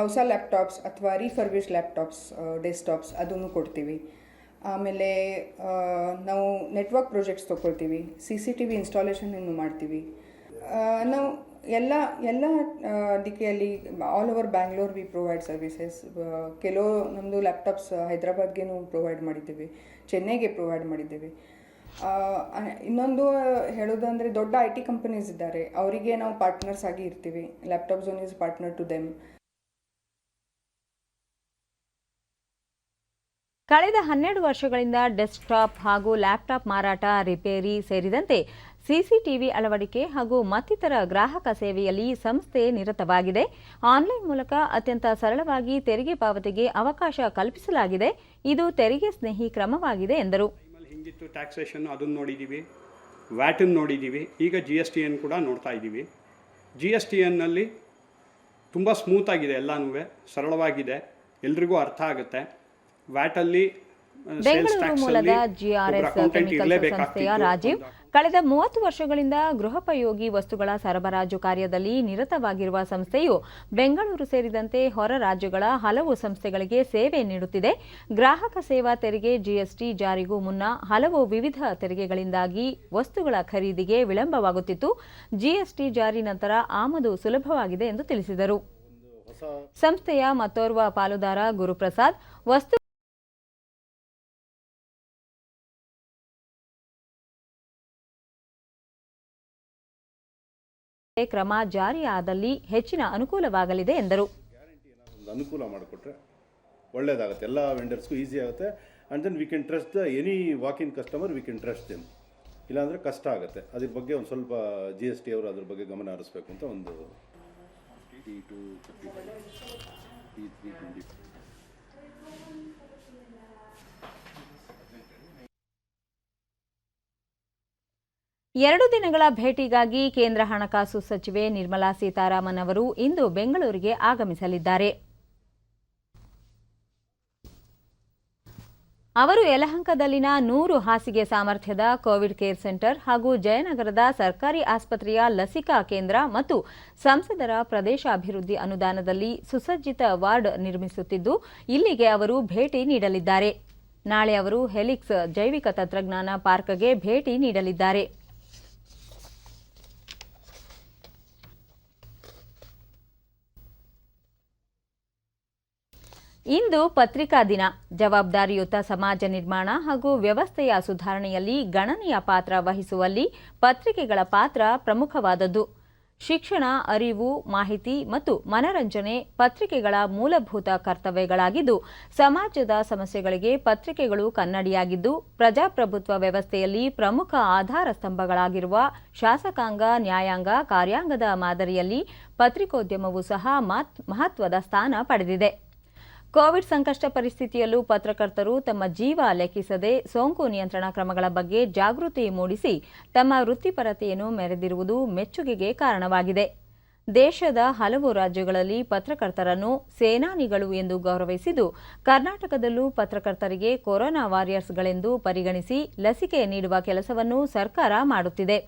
ಹೊಸ ಲ್ಯಾಪ್ಟಾಪ್ಸ್ ಅಥವಾ ರೀಫರ್ಬಿಶ್ಡ್ ಲ್ಯಾಪ್ಟಾಪ್ಸ್, ಡೆಸ್ಕ್ಟಾಪ್ಸ್ ಅದನ್ನು ಕೊಡ್ತೀವಿ. ಆಮೇಲೆ ನಾವು ನೆಟ್ವರ್ಕ್ ಪ್ರಾಜೆಕ್ಟ್ಸ್ ತೊಗೊಳ್ತೀವಿ, CCTV ಇನ್ಸ್ಟಾಲೇಷನನ್ನು ಮಾಡ್ತೀವಿ. ನಾವು ಎಲ್ಲ ಎಲ್ಲ ಡಿಕೆಯಲ್ಲಿ all over Bangalore we provide services. ಕೆಲವು ನಮ್ಮದು ಲ್ಯಾಪ್ಟಾಪ್ಸ್ ಹೈದ್ರಾಬಾದ್ಗೇನು ಪ್ರೊವೈಡ್ ಮಾಡಿದ್ದೀವಿ, ಚೆನ್ನೈಗೆ ಪ್ರೊವೈಡ್ ಮಾಡಿದ್ದೀವಿ. ಇನ್ನೊಂದು ಹೇಳೋದಂದರೆ ದೊಡ್ಡ IT ಕಂಪನೀಸ್ ಇದ್ದಾರೆ, ಅವರಿಗೆ ನಾವು ಪಾರ್ಟ್ನರ್ಸ್ ಆಗಿ ಇರ್ತೀವಿ. Laptop Zone is partner to them. ಕಳೆದ 12 ವರ್ಷಗಳಿಂದ ಡೆಸ್ಕ್ಟಾಪ್ ಹಾಗೂ ಲ್ಯಾಪ್ಟಾಪ್ ಮಾರಾಟ, ರಿಪೇರಿ ಸೇರಿದಂತೆ ಸಿಸಿಟಿವಿ ಅಳವಡಿಕೆ ಹಾಗೂ ಮತ್ತಿತರ ಗ್ರಾಹಕ ಸೇವೆಯಲ್ಲಿ ಸಂಸ್ಥೆ ನಿರತವಾಗಿದೆ. ಆನ್ಲೈನ್ ಮೂಲಕ ಅತ್ಯಂತ ಸರಳವಾಗಿ ತೆರಿಗೆ ಪಾವತಿಗೆ ಅವಕಾಶ ಕಲ್ಪಿಸಲಾಗಿದೆ. ಇದು ತೆರಿಗೆ ಸ್ನೇಹಿ ಕ್ರಮವಾಗಿದೆ ಎಂದರು. ಹಿಂಗಿತ್ತು ಟ್ಯಾಕ್ಸೇಷನ್, ಅದನ್ನು ನೋಡಿದ್ದೀವಿ, ವ್ಯಾಟನ್ನು ನೋಡಿದ್ದೀವಿ, ಈಗ GSTN ಕೂಡ ನೋಡ್ತಾ ಇದ್ದೀವಿ. GSTNನಲ್ಲಿ ತುಂಬ ಸ್ಮೂತಾಗಿದೆ, ಎಲ್ಲನೂ ಸರಳವಾಗಿದೆ, ಎಲ್ರಿಗೂ ಅರ್ಥ ಆಗುತ್ತೆ. ವ್ಯಾಟಲ್ಲಿ ಬೆಂಗಳೂರು ಮೂಲದ GRS ಕೆಮಿಕಲ್ಸ್ ಸಂಸ್ಥೆಯ ರಾಜೀವ್ ಕಳೆದ 30 ವರ್ಷಗಳಿಂದ ಗೃಹೋಪಯೋಗಿ ವಸ್ತುಗಳ ಸರಬರಾಜು ಕಾರ್ಯದಲ್ಲಿ ನಿರತವಾಗಿರುವ ಸಂಸ್ಥೆಯು ಬೆಂಗಳೂರು ಸೇರಿದಂತೆ ಹೊರ ರಾಜ್ಯಗಳ ಹಲವು ಸಂಸ್ಥೆಗಳಿಗೆ ಸೇವೆ ನೀಡುತ್ತಿದೆ. ಗ್ರಾಹಕ ಸೇವಾ ತೆರಿಗೆ GST ಜಾರಿಗೂ ಮುನ್ನ ಹಲವು ವಿವಿಧ ತೆರಿಗೆಗಳಿಂದಾಗಿ ವಸ್ತುಗಳ ಖರೀದಿಗೆ ವಿಳಂಬವಾಗುತ್ತಿತ್ತು. GST ಜಾರಿ ನಂತರ ಆಮದು ಸುಲಭವಾಗಿದೆ ಎಂದು ತಿಳಿಸಿದರು. ಸಂಸ್ಥೆಯ ಮತ್ತೋರ್ವ ಪಾಲುದಾರ ಗುರುಪ್ರಸಾದ್ ವಸ್ತು ಕ್ರಮ ಜಾರಿಯಾದಲ್ಲಿ ಹೆಚ್ಚಿನ ಅನುಕೂಲವಾಗಲಿದೆ ಎಂದರು. ಅನುಕೂಲ ಮಾಡಿಕೊಟ್ರೆ ಒಳ್ಳೇದಾಗುತ್ತೆ, ಎಲ್ಲ ವೆಂಡರ್ಸ್ಗೂ ಈಸಿ ಆಗುತ್ತೆ. And then we can trust the any walk in customer, we can trust them. ಇಲ್ಲಾಂದರೆ ಕಷ್ಟ ಆಗುತ್ತೆ. ಅದ್ರ ಬಗ್ಗೆ ಒಂದು ಸ್ವಲ್ಪ GST ಅವರು ಅದ್ರ ಬಗ್ಗೆ ಗಮನ ಹರಿಸ್ಬೇಕು ಅಂತ ಒಂದು ಎರಡು ದಿನಗಳ ಭೇಟಿಗಾಗಿ ಕೇಂದ್ರ ಹಣಕಾಸು ಸಚಿವೆ ನಿರ್ಮಲಾ ಸೀತಾರಾಮನ್ ಅವರು ಇಂದು ಬೆಂಗಳೂರಿಗೆ ಆಗಮಿಸಲಿದ್ದಾರೆ. ಅವರು ಯಲಹಂಕದಲ್ಲಿನ 100 ಹಾಸಿಗೆ ಸಾಮರ್ಥ್ಯದ ಕೋವಿಡ್ ಕೇರ್ ಸೆಂಟರ್ ಹಾಗೂ ಜಯನಗರದ ಸರ್ಕಾರಿ ಆಸ್ಪತ್ರೆಯ ಲಸಿಕಾ ಕೇಂದ್ರ ಮತ್ತು ಸಂಸದರ ಪ್ರದೇಶಾಭಿವೃದ್ಧಿ ಅನುದಾನದಲ್ಲಿ ಸುಸಜ್ಜಿತ ವಾರ್ಡ್ ನಿರ್ಮಿಸುತ್ತಿದ್ದು, ಇಲ್ಲಿಗೆ ಅವರು ಭೇಟಿ ನೀಡಲಿದ್ದಾರೆ. ನಾಳೆ ಅವರು ಹೆಲಿಕ್ಸ್ ಜೈವಿಕ ತಂತ್ರಜ್ಞಾನ ಪಾರ್ಕ್ಗೆ ಭೇಟಿ ನೀಡಲಿದ್ದಾರೆ. ಇಂದು ಪತ್ರಿಕಾ ದಿನ. ಜವಾಬ್ದಾರಿಯುತ ಸಮಾಜ ನಿರ್ಮಾಣ ಹಾಗೂ ವ್ಯವಸ್ಥೆಯ ಸುಧಾರಣೆಯಲ್ಲಿ ಗಣನೀಯ ಪಾತ್ರ ವಹಿಸುವಲ್ಲಿ ಪತ್ರಿಕೆಗಳ ಪಾತ್ರ ಪ್ರಮುಖವಾದದ್ದು. ಶಿಕ್ಷಣ, ಅರಿವು, ಮಾಹಿತಿ ಮತ್ತು ಮನರಂಜನೆ ಪತ್ರಿಕೆಗಳ ಮೂಲಭೂತ ಕರ್ತವ್ಯಗಳಾಗಿದ್ದು, ಸಮಾಜದ ಸಮಸ್ಯೆಗಳಿಗೆ ಪತ್ರಿಕೆಗಳು ಕನ್ನಡಿಯಾಗಿದ್ದು, ಪ್ರಜಾಪ್ರಭುತ್ವ ವ್ಯವಸ್ಥೆಯಲ್ಲಿ ಪ್ರಮುಖ ಆಧಾರ ಸ್ತಂಭಗಳಾಗಿರುವ ಶಾಸಕಾಂಗ, ನ್ಯಾಯಾಂಗ, ಕಾರ್ಯಾಂಗದ ಮಾದರಿಯಲ್ಲಿ ಪತ್ರಿಕೋದ್ಯಮವೂ ಸಹ ಮಹತ್ವದ ಸ್ಥಾನ ಪಡೆದಿದೆ. ಕೋವಿಡ್ ಸಂಕಷ್ಟ ಪರಿಸ್ಥಿತಿಯಲ್ಲೂ ಪತ್ರಕರ್ತರು ತಮ್ಮ ಜೀವ ಲೆಕ್ಕಿಸದೆ ಸೋಂಕು ನಿಯಂತ್ರಣ ಕ್ರಮಗಳ ಬಗ್ಗೆ ಜಾಗೃತಿ ಮೂಡಿಸಿ ತಮ್ಮ ವೃತ್ತಿಪರತೆಯನ್ನು ಮೆರೆದಿರುವುದು ಮೆಚ್ಚುಗೆಗೆ ಕಾರಣವಾಗಿದೆ. ದೇಶದ ಹಲವು ರಾಜ್ಯಗಳಲ್ಲಿ ಪತ್ರಕರ್ತರನ್ನು ಸೇನಾನಿಗಳು ಎಂದು ಗೌರವಿಸಿದ್ದು, ಕರ್ನಾಟಕದಲ್ಲೂ ಪತ್ರಕರ್ತರಿಗೆ ಕೊರೋನಾ ವಾರಿಯರ್ಸ್ಗಳೆಂದು ಪರಿಗಣಿಸಿ ಲಸಿಕೆ ನೀಡುವ ಕೆಲಸವನ್ನು ಸರ್ಕಾರ ಮಾಡುತ್ತಿದೆ.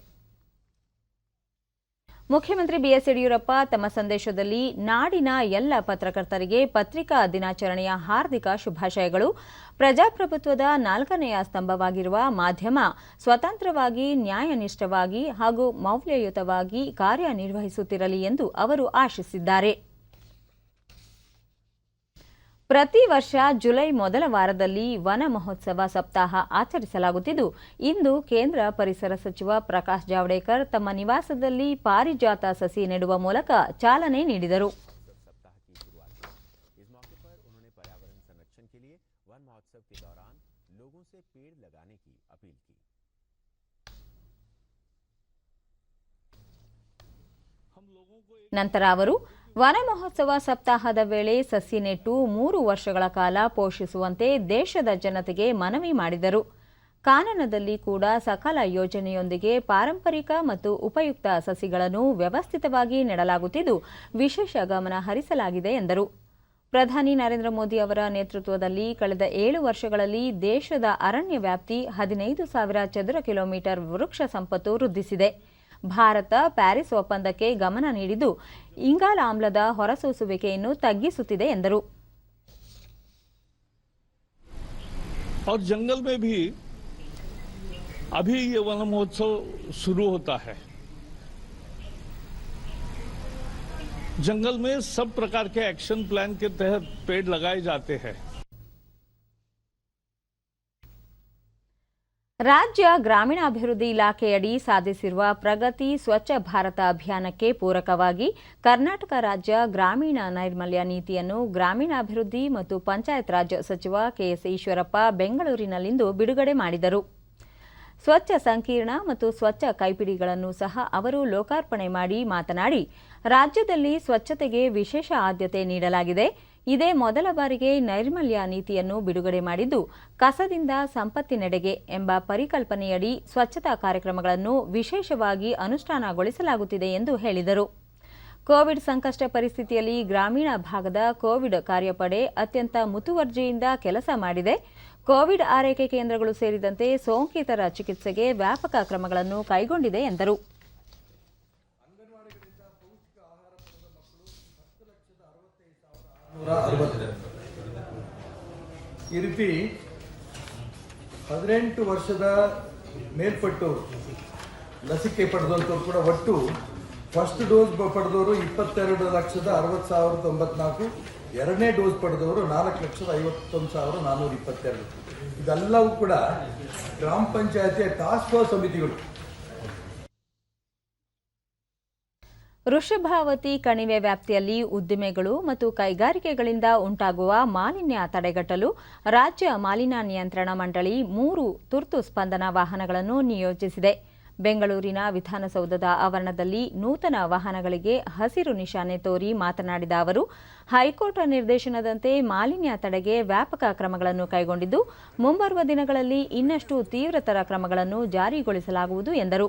ಮುಖ್ಯಮಂತ್ರಿ BS ಯಡಿಯೂರಪ್ಪ ತಮ್ಮ ಸಂದೇಶದಲ್ಲಿ ನಾಡಿನ ಎಲ್ಲ ಪತ್ರಕರ್ತರಿಗೆ ಪತ್ರಿಕಾ ದಿನಾಚರಣೆಯ ಹಾರ್ದಿಕ ಶುಭಾಶಯಗಳು. ಪ್ರಜಾಪ್ರಭುತ್ವದ 4ನೆಯ ಸ್ತಂಭವಾಗಿರುವ ಮಾಧ್ಯಮ ಸ್ವತಂತ್ರವಾಗಿ, ನ್ಯಾಯನಿಷ್ಠವಾಗಿ ಹಾಗೂ ಮೌಲ್ಯಯುತವಾಗಿ ಕಾರ್ಯನಿರ್ವಹಿಸುತ್ತಿರಲಿ ಎಂದು ಅವರು ಆಶಿಸಿದ್ದಾರೆ. ಪ್ರತಿ ವರ್ಷ ಜುಲೈ ಮೊದಲ ವಾರದಲ್ಲಿ ವನ ಮಹೋತ್ಸವ ಸಪ್ತಾಹ ಆಚರಿಸಲಾಗುತ್ತಿದ್ದು, ಇಂದು ಕೇಂದ್ರ ಪರಿಸರ ಸಚಿವ ಪ್ರಕಾಶ್ ಜಾವಡೇಕರ್ ತಮ್ಮ ನಿವಾಸದಲ್ಲಿ ಪಾರಿಜಾತ ಸಸಿ ನೆಡುವ ಮೂಲಕ ಚಾಲನೆ ನೀಡಿದರು. ನಂತರ ಅವರು ವನ ಮಹೋತ್ಸವ ಸಪ್ತಾಹದ ವೇಳೆ ಸಸಿ ನೆಟ್ಟು 3 ವರ್ಷಗಳ ಕಾಲ ಪೋಷಿಸುವಂತೆ ದೇಶದ ಜನತೆಗೆ ಮನವಿ ಮಾಡಿದರು. ಕಾನನದಲ್ಲಿ ಕೂಡ ಸಕಲ ಯೋಜನೆಯೊಂದಿಗೆ ಪಾರಂಪರಿಕ ಮತ್ತು ಉಪಯುಕ್ತ ಸಸಿಗಳನ್ನು ವ್ಯವಸ್ಥಿತವಾಗಿ ನೆಡಲಾಗುತ್ತಿದ್ದು, ವಿಶೇಷ ಗಮನ ಹರಿಸಲಾಗಿದೆ ಎಂದರು. ಪ್ರಧಾನಿ ನರೇಂದ್ರ ಮೋದಿ ಅವರ ನೇತೃತ್ವದಲ್ಲಿ ಕಳೆದ 7 ವರ್ಷಗಳಲ್ಲಿ ದೇಶದ ಅರಣ್ಯ ವ್ಯಾಪ್ತಿ 15,000 ಚದುರ ಕಿಲೋಮೀಟರ್ ವೃಕ್ಷ ಸಂಪತ್ತು ವೃದ್ಧಿಸಿದೆ. ಭಾರತ ಪ್ಯಾರಿಸ್ ಒಪ್ಪಂದಕ್ಕೆ ಗಮನ ನೀಡಿದ್ದು, ಇಂಗಾಲ ಆಮ್ಲದ ಹೊರಸೂಸುವಿಕೆಯನ್ನು ತಗ್ಗಿಸುತ್ತಿದೆ ಎಂದರು. और जंगल में भी अभी ये वन महोत्सव शुरू होता है जंगल में सब प्रकार के एक्शन प्लान के तहत पेड़ लगाए जाते हैं। ರಾಜ್ಯ ಗ್ರಾಮೀಣಾಭಿವೃದ್ಧಿ ಇಲಾಖೆಯಡಿ ಸಾಧಿಸಿರುವ ಪ್ರಗತಿ ಸ್ವಚ್ಛ ಭಾರತ ಅಭಿಯಾನಕ್ಕೆ ಪೂರಕವಾಗಿ ಕರ್ನಾಟಕ ರಾಜ್ಯ ಗ್ರಾಮೀಣ ನೈರ್ಮಲ್ಯ ನೀತಿಯನ್ನು ಗ್ರಾಮೀಣಾಭಿವೃದ್ಧಿ ಮತ್ತು ಪಂಚಾಯತ್ ರಾಜ್ ಸಚಿವ ಕೆಎಸ್ ಈಶ್ವರಪ್ಪ ಬೆಂಗಳೂರಿನಲ್ಲಿಂದು ಬಿಡುಗಡೆ ಮಾಡಿದರು. ಸ್ವಚ್ಛ ಸಂಕೀರ್ಣ ಮತ್ತು ಸ್ವಚ್ಛ ಕೈಪಿಡಿಗಳನ್ನು ಸಹ ಅವರು ಲೋಕಾರ್ಪಣೆ ಮಾಡಿ ಮಾತನಾಡಿ, ರಾಜ್ಯದಲ್ಲಿ ಸ್ವಚ್ಛತೆಗೆ ವಿಶೇಷ ಆದ್ಯತೆ ನೀಡಲಾಗಿದೆ. ಇದೇ ಮೊದಲ ಬಾರಿಗೆ ನೈರ್ಮಲ್ಯ ನೀತಿಯನ್ನು ಬಿಡುಗಡೆ ಮಾಡಿದ್ದು, ಕಸದಿಂದ ಸಂಪತ್ತಿನೆಡೆಗೆ ಎಂಬ ಪರಿಕಲ್ಪನೆಯಡಿ ಸ್ವಚ್ಛತಾ ಕಾರ್ಯಕ್ರಮಗಳನ್ನು ವಿಶೇಷವಾಗಿ ಅನುಷ್ಠಾನಗೊಳಿಸಲಾಗುತ್ತಿದೆ ಎಂದು ಹೇಳಿದರು. ಕೋವಿಡ್ ಸಂಕಷ್ಟ ಪರಿಸ್ಥಿತಿಯಲ್ಲಿ ಗ್ರಾಮೀಣ ಭಾಗದ ಕೋವಿಡ್ ಕಾರ್ಯಪಡೆ ಅತ್ಯಂತ ಮುತುವರ್ಜಿಯಿಂದ ಕೆಲಸ ಮಾಡಿದೆ. ಕೋವಿಡ್ ಆರೈಕೆ ಕೇಂದ್ರಗಳು ಸೇರಿದಂತೆ ಸೋಂಕಿತರ ಚಿಕಿತ್ಸೆಗೆ ವ್ಯಾಪಕ ಕ್ರಮಗಳನ್ನು ಕೈಗೊಂಡಿದೆ ಎಂದರು. ಈ ರೀತಿ 18 ವರ್ಷದ ಮೇಲ್ಪಟ್ಟವರು ಲಸಿಕೆ ಪಡೆದಂಥವ್ರು ಕೂಡ ಒಟ್ಟು ಫಸ್ಟ್ ಡೋಸ್ ಪಡೆದವರು 22,60,60,094, ಎರಡನೇ ಡೋಸ್ ಪಡೆದವರು 4,51,422. ಇದೆಲ್ಲವೂ ಕೂಡ ಗ್ರಾಮ ಪಂಚಾಯತಿಯ ಟಾಸ್ಕ್ ಫೋರ್ಸ್ ಸಮಿತಿಗಳು. ವೃಷಭಾವತಿ ಕಣಿವೆ ವ್ಯಾಪ್ತಿಯಲ್ಲಿ ಉದ್ದಿಮೆಗಳು ಮತ್ತು ಕೈಗಾರಿಕೆಗಳಿಂದ ಉಂಟಾಗುವ ಮಾಲಿನ್ಯ ತಡೆಗಟ್ಟಲು ರಾಜ್ಯ ಮಾಲಿನ್ಯ ನಿಯಂತ್ರಣ ಮಂಡಳಿ 3 ತುರ್ತು ಸ್ಪಂದನ ವಾಹನಗಳನ್ನು ನಿಯೋಜಿಸಿದೆ. ಬೆಂಗಳೂರಿನ ವಿಧಾನಸೌಧದ ಆವರಣದಲ್ಲಿ ನೂತನ ವಾಹನಗಳಿಗೆ ಹಸಿರು ನಿಶಾನೆ ತೋರಿ ಮಾತನಾಡಿದ ಅವರು, ಹೈಕೋರ್ಟ್ ನಿರ್ದೇಶನದಂತೆ ಮಾಲಿನ್ಯ ತಡೆಗೆ ವ್ಯಾಪಕ ಕ್ರಮಗಳನ್ನು ಕೈಗೊಂಡಿದ್ದು, ಮುಂಬರುವ ದಿನಗಳಲ್ಲಿ ಇನ್ನಷ್ಟು ತೀವ್ರತರ ಕ್ರಮಗಳನ್ನು ಜಾರಿಗೊಳಿಸಲಾಗುವುದು ಎಂದರು.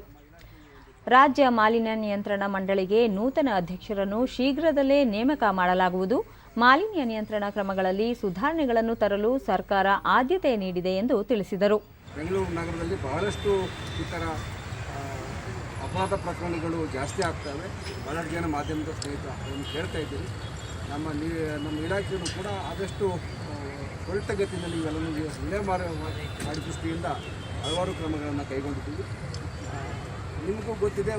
ರಾಜ್ಯ ಮಾಲಿನ್ಯ ನಿಯಂತ್ರಣ ಮಂಡಳಿಗೆ ನೂತನ ಅಧ್ಯಕ್ಷರನ್ನು ಶೀಘ್ರದಲ್ಲೇ ನೇಮಕ ಮಾಡಲಾಗುವುದು. ಮಾಲಿನ್ಯ ನಿಯಂತ್ರಣ ಕ್ರಮಗಳಲ್ಲಿ ಸುಧಾರಣೆಗಳನ್ನು ತರಲು ಸರ್ಕಾರ ಆದ್ಯತೆ ನೀಡಿದೆ ಎಂದು ತಿಳಿಸಿದರು. ಬೆಂಗಳೂರು ನಗರದಲ್ಲಿ ಬಹಳಷ್ಟು ಈ ಥರ ಅಪರಾಧ ಪ್ರಕರಣಗಳು ಜಾಸ್ತಿ ಆಗ್ತವೆ. ಬಹಳಷ್ಟು ಜನ ಮಾಧ್ಯಮದ ಸ್ನೇಹಿತರು ಕೇಳ್ತಾ ಇದ್ದೀರಿ. ನಮ್ಮ ಇಲಾಖೆಯೂ ಕೂಡ ಆದಷ್ಟು ತ್ವರಿತಗತಿಯಲ್ಲಿ ಇವೆಲ್ಲವೂ ಮಾಡಿ ದೃಷ್ಟಿಯಿಂದ ಹಲವಾರು ಕ್ರಮಗಳನ್ನು ಕೈಗೊಂಡಿದ್ದೀವಿ. ನಿಮಗೂ ಗೊತ್ತಿದೆ,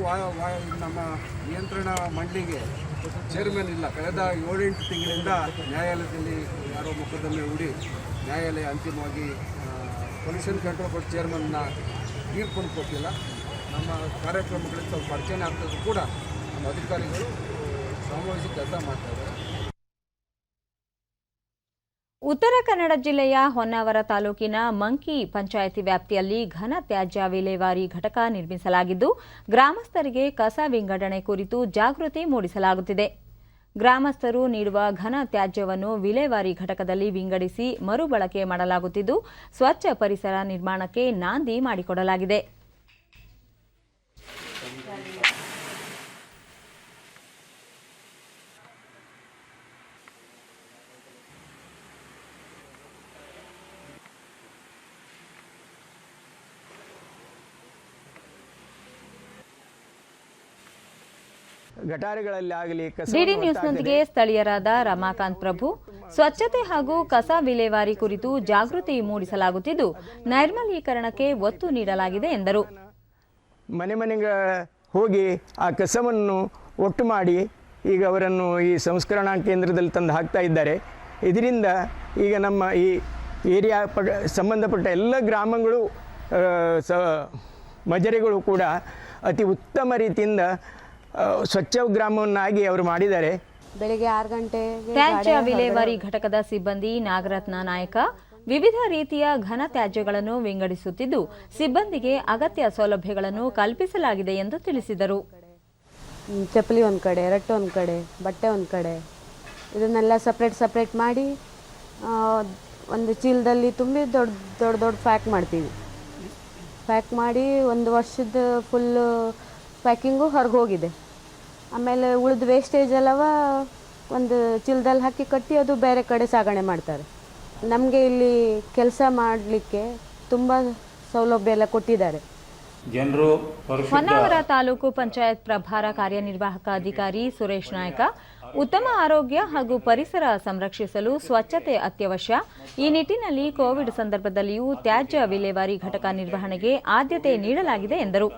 ನಮ್ಮ ನಿಯಂತ್ರಣ ಮಂಡಳಿಗೆ ಚೇರ್ಮನ್ ಇಲ್ಲ. ಕಳೆದ 7-8 ತಿಂಗಳಿಂದ ನ್ಯಾಯಾಲಯದಲ್ಲಿ ಯಾರೋ ಮೊಕದ್ದಮೆ ಹೂಡಿ ನ್ಯಾಯಾಲಯ ಅಂತಿಮವಾಗಿ ಪೊಲ್ಯೂಷನ್ ಕಂಟ್ರೋಲ್ ಬೋರ್ಡ್ ಚೇರ್ಮನ್ನ ತೀರ್ಪನ್ನು ಕೊಟ್ಟಿಲ್ಲ. ನಮ್ಮ ಕಾರ್ಯಕ್ರಮಗಳಿಗೆ ಸ್ವಲ್ಪ ಅಡಚಣೆ ಆಗ್ತದೆ ಕೂಡ ನಮ್ಮ ಅಧಿಕಾರಿಗಳು ಶ್ರಮವಹಿಸಿ ಕೆಲಸ ಮಾಡ್ತಾರೆ. ಉತ್ತರ ಕನ್ನಡ ಜಿಲ್ಲೆಯ ಹೊನ್ನಾವರ ತಾಲೂಕಿನ ಮಂಕಿ ಪಂಚಾಯಿತಿ ವ್ಯಾಪ್ತಿಯಲ್ಲಿ ಘನ ತ್ಯಾಜ್ಯ ವಿಲೇವಾರಿ ಘಟಕ ನಿರ್ಮಿಸಲಾಗಿದ್ದು, ಗ್ರಾಮಸ್ಥರಿಗೆ ಕಸ ವಿಂಗಡಣೆ ಕುರಿತು ಜಾಗೃತಿ ಮೂಡಿಸಲಾಗುತ್ತಿದೆ. ಗ್ರಾಮಸ್ಥರು ನೀಡುವ ಘನ ತ್ಯಾಜ್ಯವನ್ನು ವಿಲೇವಾರಿ ಘಟಕದಲ್ಲಿ ವಿಂಗಡಿಸಿ ಮರುಬಳಕೆ ಮಾಡಲಾಗುತ್ತಿದ್ದು, ಸ್ವಚ್ಛ ಪರಿಸರ ನಿರ್ಮಾಣಕ್ಕೆ ನಾಂದಿ ಮಾಡಿಕೊಡಲಾಗಿದೆ. ಗಟಾರಗಳಲ್ಲಿ ಆಗಲಿ ಡಿಡಿ ನ್ಯೂಸ್ನೊಂದಿಗೆ ಸ್ಥಳೀಯರಾದ ರಮಾಕಾಂತ್ ಪ್ರಭು, ಸ್ವಚ್ಛತೆ ಹಾಗೂ ಕಸ ವಿಲೇವಾರಿ ಕುರಿತು ಜಾಗೃತಿ ಮೂಡಿಸಲಾಗುತ್ತಿದ್ದು, ನೈರ್ಮಲೀಕರಣಕ್ಕೆ ಒತ್ತು ನೀಡಲಾಗಿದೆ ಎಂದರು. ಮನೆ ಮನೆಗೆ ಹೋಗಿ ಆ ಕಸವನ್ನು ಒಟ್ಟು ಮಾಡಿ ಈಗ ಅವರನ್ನು ಈ ಸಂಸ್ಕರಣಾ ಕೇಂದ್ರದಲ್ಲಿ ತಂದು ಹಾಕ್ತಾ ಇದ್ದಾರೆ. ಇದರಿಂದ ಈಗ ನಮ್ಮ ಈ ಏರಿಯಾ ಸಂಬಂಧಪಟ್ಟ ಎಲ್ಲ ಗ್ರಾಮಗಳು ಮಜರೆಗಳು ಕೂಡ ಅತಿ ಉತ್ತಮ ರೀತಿಯಿಂದ ಸ್ವಚ್ಛ ಗ್ರಾಮವನ್ನಾಗಿ ಅವರು ಮಾಡಿದ್ದಾರೆ. ಬೆಳಿಗ್ಗೆ 6 ಗಂಟೆ ತ್ಯಾಜ್ಯ ವಿಲೇವಾರಿ ಘಟಕದ ಸಿಬ್ಬಂದಿ ನಾಗರತ್ನ ನಾಯಕ ವಿವಿಧ ರೀತಿಯ ಘನ ತ್ಯಾಜ್ಯಗಳನ್ನು ವಿಂಗಡಿಸುತ್ತಿದ್ದು, ಸಿಬ್ಬಂದಿಗೆ ಅಗತ್ಯ ಸೌಲಭ್ಯಗಳನ್ನು ಕಲ್ಪಿಸಲಾಗಿದೆ ಎಂದು ತಿಳಿಸಿದರು. ಚಪ್ಪಲಿ ಒಂದು ಕಡೆ, ರಟ್ಟು ಒಂದು ಕಡೆ, ಬಟ್ಟೆ ಒಂದು ಕಡೆ, ಇದನ್ನೆಲ್ಲ ಸಪ್ರೇಟ್ ಮಾಡಿ ಒಂದು ಚೀಲದಲ್ಲಿ ತುಂಬಿ ದೊಡ್ಡ ಪ್ಯಾಕ್ ಮಾಡ್ತೀವಿ. ಪ್ಯಾಕ್ ಮಾಡಿ 1 ವರ್ಷದ ಫುಲ್ ಪ್ಯಾಕಿಂಗು ಹೊರಗೆ ಹೋಗಿದೆ. ಆಮೇಲೆ ಉಳಿದ ವೇಸ್ಟೇಜ್ ಎಲ್ಲವ ಒಂದು ಚೀಲದಲ್ಲಿ ಹಾಕಿ ಕಟ್ಟಿ ಅದು ಬೇರೆ ಕಡೆ ಸಾಗಣೆ ಮಾಡ್ತಾರೆ. ನಮಗೆ ಇಲ್ಲಿ ಕೆಲಸ ಮಾಡಲಿಕ್ಕೆ ತುಂಬ ಸೌಲಭ್ಯ ಎಲ್ಲ ಕೊಟ್ಟಿದ್ದಾರೆ. ಹೊನ್ನಾವರ ತಾಲೂಕು ಪಂಚಾಯತ್ ಪ್ರಭಾರ ಕಾರ್ಯನಿರ್ವಾಹಕ ಅಧಿಕಾರಿ ಸುರೇಶ್ ನಾಯ್ಕ, ಉತ್ತಮ ಆರೋಗ್ಯ ಹಾಗೂ ಪರಿಸರ ಸಂರಕ್ಷಿಸಲು ಸ್ವಚ್ಛತೆ ಅತ್ಯವಶ್ಯ. ಈ ನಿಟ್ಟಿನಲ್ಲಿ ಕೋವಿಡ್ ಸಂದರ್ಭದಲ್ಲಿಯೂ ತ್ಯಾಜ್ಯ ವಿಲೇವಾರಿ ಘಟಕ ನಿರ್ವಹಣೆಗೆ ಆದ್ಯತೆ ನೀಡಲಾಗಿದೆ ಎಂದರು.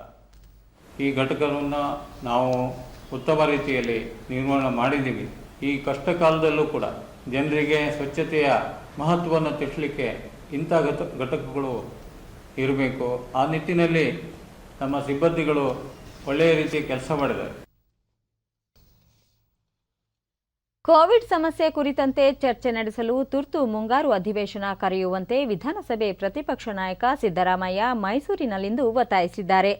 ಈ ಘಟಕವನ್ನು ನಾವು ಉತ್ತಮ ರೀತಿಯಲ್ಲಿ ನಿರ್ವಹಣೆ ಮಾಡಿದ್ದೀವಿ. ಈ ಕಷ್ಟ ಕಾಲದಲ್ಲೂ ಕೂಡ ಜನರಿಗೆ ಸ್ವಚ್ಛತೆಯ ಮಹತ್ವವನ್ನು ತಿಳಿಸಲಿಕ್ಕೆ ಇಂಥ ಘಟಕಗಳು ಇರಬೇಕು. ಆ ನಿಟ್ಟಿನಲ್ಲಿ ನಮ್ಮ ಸಿಬ್ಬಂದಿಗಳು ಒಳ್ಳೆಯ ರೀತಿಯ ಕೆಲಸ ಮಾಡಿದ್ದಾರೆ. ಕೋವಿಡ್ ಸಮಸ್ಯೆ ಕುರಿತಂತೆ ಚರ್ಚೆ ನಡೆಸಲು ತುರ್ತು ಮುಂಗಾರು ಅಧಿವೇಶನ ಕರೆಯುವಂತೆ ವಿಧಾನಸಭೆ ಪ್ರತಿಪಕ್ಷ ನಾಯಕ ಸಿದ್ದರಾಮಯ್ಯ ಮೈಸೂರಿನಲ್ಲಿಂದು ಒತ್ತಾಯಿಸಿದ್ದಾರೆ.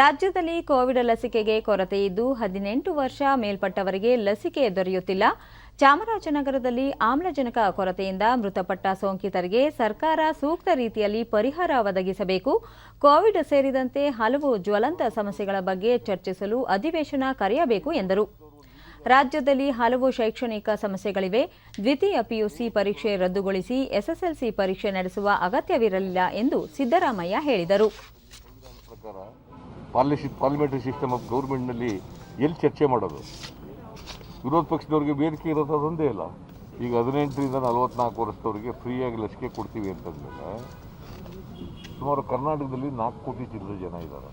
ರಾಜ್ಯದಲ್ಲಿ ಕೋವಿಡ್ ಲಸಿಕೆಗೆ ಕೊರತೆ ಇದ್ದು 18 ವರ್ಷ ಮೇಲ್ಪಟ್ಟವರಿಗೆ ಲಸಿಕೆ ದೊರೆಯುತ್ತಿಲ್ಲ. ಚಾಮರಾಜನಗರದಲ್ಲಿ ಆಮ್ಲಜನಕ ಕೊರತೆಯಿಂದ ಮೃತಪಟ್ಟ ಸೋಂಕಿತರಿಗೆ ಸರ್ಕಾರ ಸೂಕ್ತ ರೀತಿಯಲ್ಲಿ ಪರಿಹಾರ ಒದಗಿಸಬೇಕು. ಕೋವಿಡ್ ಸೇರಿದಂತೆ ಹಲವು ಜ್ವಲಂತ ಸಮಸ್ಯೆಗಳ ಬಗ್ಗೆ ಚರ್ಚಿಸಲು ಅಧಿವೇಶನ ಕರೆಯಬೇಕು ಎಂದರು. ರಾಜ್ಯದಲ್ಲಿ ಹಲವು ಶೈಕ್ಷಣಿಕ ಸಮಸ್ಯೆಗಳಿವೆ. ದ್ವಿತೀಯ ಪಿಯುಸಿ ಪರೀಕ್ಷೆ ರದ್ದುಗೊಳಿಸಿ ಎಸ್ಎಸ್ಎಲ್ಸಿ ಪರೀಕ್ಷೆ ನಡೆಸುವ ಅಗತ್ಯವಿರಲಿಲ್ಲ ಎಂದು ಸಿದ್ದರಾಮಯ್ಯ ಹೇಳಿದರು. ಪಾರ್ಲಿಮೆಂಟರಿ ಸಿಸ್ಟಮ್ ಆಫ್ ಗೌರ್ಮೆಂಟ್ನಲ್ಲಿ ಎಲ್ಲಿ ಚರ್ಚೆ ಮಾಡೋದು? ವಿರೋಧ ಪಕ್ಷದವ್ರಿಗೆ ಬೇಡಿಕೆ ಇರೋದು ಅದೊಂದೇ ಇಲ್ಲ. ಈಗ 18ರಿಂದ 44 ವರ್ಷದವರಿಗೆ ಫ್ರೀಯಾಗಿ ಲಸಿಕೆ ಕೊಡ್ತೀವಿ ಅಂತಂದಮೇಲೆ ಸುಮಾರು ಕರ್ನಾಟಕದಲ್ಲಿ 4 ಕೋಟಿ ಚಿಲ್ಲರೆ ಜನ ಇದ್ದಾರೆ.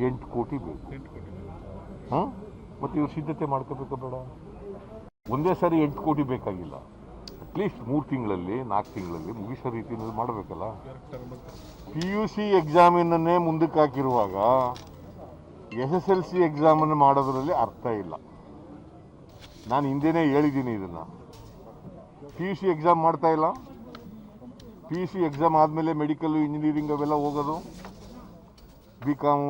ಎಂಟು ಕೋಟಿ ಬೇಕು. ಹಾಂ, ಮತ್ತು ಇವ್ರು ಸಿದ್ಧತೆ ಮಾಡ್ಕೋಬೇಕು ಬೇಡ? ಒಂದೇ ಸಾರಿ 8 ಕೋಟಿ ಬೇಕಾಗಿಲ್ಲ. ಅಟ್ಲೀಸ್ಟ್ 3 ತಿಂಗಳಲ್ಲಿ 4 ತಿಂಗಳಲ್ಲಿ ಮುಗಿಸೋ ರೀತಿಯಲ್ಲಿ ಮಾಡಬೇಕಲ್ಲ. PUC ಎಕ್ಸಾಮಿನನ್ನೇ ಮುಂದಕ್ಕೆ ಹಾಕಿರುವಾಗ SSLC ಎಕ್ಸಾಮನ್ನು ಮಾಡೋದ್ರಲ್ಲಿ ಅರ್ಥ ಇಲ್ಲ. ನಾನು ಹಿಂದೆನೇ ಹೇಳಿದ್ದೀನಿ ಇದನ್ನು. PUC ಎಕ್ಸಾಮ್ ಮಾಡ್ತಾ ಇಲ್ಲ. PUC ಎಕ್ಸಾಮ್ ಆದಮೇಲೆ ಮೆಡಿಕಲ್, ಇಂಜಿನಿಯರಿಂಗ್ ಅವೆಲ್ಲ ಹೋಗೋದು, BCom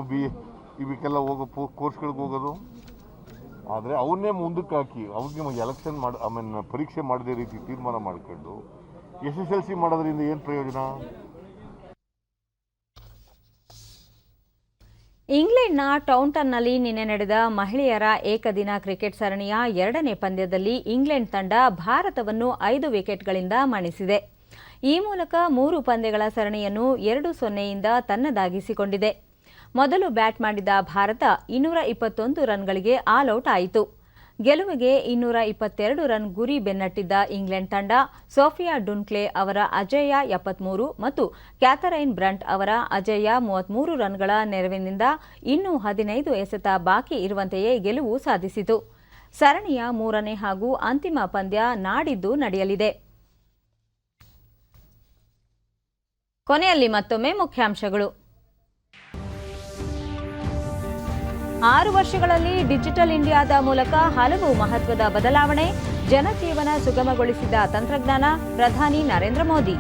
ಇವಕ್ಕೆಲ್ಲ ಹೋಗೋ ಕೋರ್ಸ್ಗಳಿಗೆ ಹೋಗೋದು. ಆದರೆ ಅವನ್ನೇ ಮುಂದಕ್ಕೆ ಹಾಕಿ ಅವ್ರಿಗೆ ಎಲೆಕ್ಷನ್ ಪರೀಕ್ಷೆ ಮಾಡದೇ ರೀತಿ ತೀರ್ಮಾನ ಮಾಡ್ಕೊಂಡು SSLC ಮಾಡೋದ್ರಿಂದ ಏನು ಪ್ರಯೋಜನ? ಇಂಗ್ಲೆಂಡ್ನ ಟೌಂಟನ್ನಲ್ಲಿ ನಿನ್ನೆ ನಡೆದ ಮಹಿಳೆಯರ ಏಕದಿನ ಕ್ರಿಕೆಟ್ ಸರಣಿಯ 2ನೇ ಪಂದ್ಯದಲ್ಲಿ ಇಂಗ್ಲೆಂಡ್ ತಂಡ ಭಾರತವನ್ನು 5 ವಿಕೆಟ್ಗಳಿಂದ ಮಣಿಸಿದೆ. ಈ ಮೂಲಕ 3 ಪಂದ್ಯಗಳ ಸರಣಿಯನ್ನು 2-0ಯಿಂದ ತನ್ನದಾಗಿಸಿಕೊಂಡಿದೆ. ಮೊದಲು ಬ್ಯಾಟ್ ಮಾಡಿದ ಭಾರತ 221 ರನ್ಗಳಿಗೆ ಆಲ್ಔಟ್ ಆಯಿತು. ಗೆಲುವಿಗೆ 222 ರನ್ ಗುರಿ ಬೆನ್ನಟ್ಟಿದ್ದ ಇಂಗ್ಲೆಂಡ್ ತಂಡ ಸೋಫಿಯಾ ಡುನ್ಕ್ಲೆ ಅವರ ಅಜೇಯ 73 ಮತ್ತು ಕ್ಯಾಥರೈನ್ ಬ್ರಂಟ್ ಅವರ ಅಜೇಯ 33 ರನ್ಗಳ ನೆರವಿನಿಂದ ಇನ್ನೂ 15 ಎಸೆತ ಬಾಕಿ ಇರುವಂತೆಯೇ ಗೆಲುವು ಸಾಧಿಸಿತು. ಸರಣಿಯ 3ನೇ ಹಾಗೂ ಅಂತಿಮ ಪಂದ್ಯ ನಾಡಿದ್ದು ನಡೆಯಲಿದೆ. ಕೊನೆಯಲ್ಲಿ ಮತ್ತೊಮ್ಮೆ ಮುಖ್ಯಾಂಶಗಳು. 6 ವರ್ಷಗಳಲ್ಲಿ ಡಿಜಿಟಲ್ ಇಂಡಿಯಾದ ಮೂಲಕ ಹಲವು ಮಹತ್ವದ ಬದಲಾವಣೆ, ಜನಜೀವನ ಸುಗಮಗೊಳಿಸಿದ ತಂತ್ರಜ್ಞಾನ, ಪ್ರಧಾನಿ ನರೇಂದ್ರ ಮೋದಿ.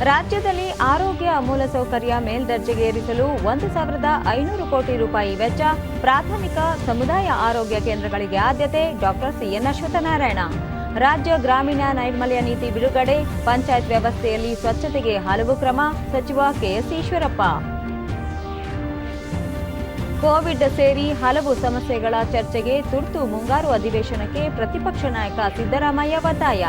ರಾಜ್ಯದಲ್ಲಿ ಆರೋಗ್ಯ ಮೂಲಸೌಕರ್ಯ ಮೇಲ್ದರ್ಜೆಗೇರಿಸಲು 1,500 ಕೋಟಿ ರೂಪಾಯಿ ವೆಚ್ಚ, ಪ್ರಾಥಮಿಕ ಸಮುದಾಯ ಆರೋಗ್ಯ ಕೇಂದ್ರಗಳಿಗೆ ಆದ್ಯತೆ, ಡಾಕ್ಟರ್ ಸಿಎನ್ ಅಶ್ವತ್ಥನಾರಾಯಣ. ರಾಜ್ಯ ಗ್ರಾಮೀಣ ನೈರ್ಮಲ್ಯ ನೀತಿ ಬಿಡುಗಡೆ, ಪಂಚಾಯತ್ ವ್ಯವಸ್ಥೆಯಲ್ಲಿ ಸ್ವಚ್ಛತೆಗೆ ಹಲವು ಕ್ರಮ, ಸಚಿವ ಕೆಎಸ್ ಈಶ್ವರಪ್ಪ. ಕೋವಿಡ್ ಸೇರಿ ಹಲವು ಸಮಸ್ಯೆಗಳ ಚರ್ಚೆಗೆ ತುರ್ತು ಮುಂಗಾರು ಅಧಿವೇಶನಕ್ಕೆ ಪ್ರತಿಪಕ್ಷ ನಾಯಕ ಸಿದ್ದರಾಮಯ್ಯ ಒತ್ತಾಯ.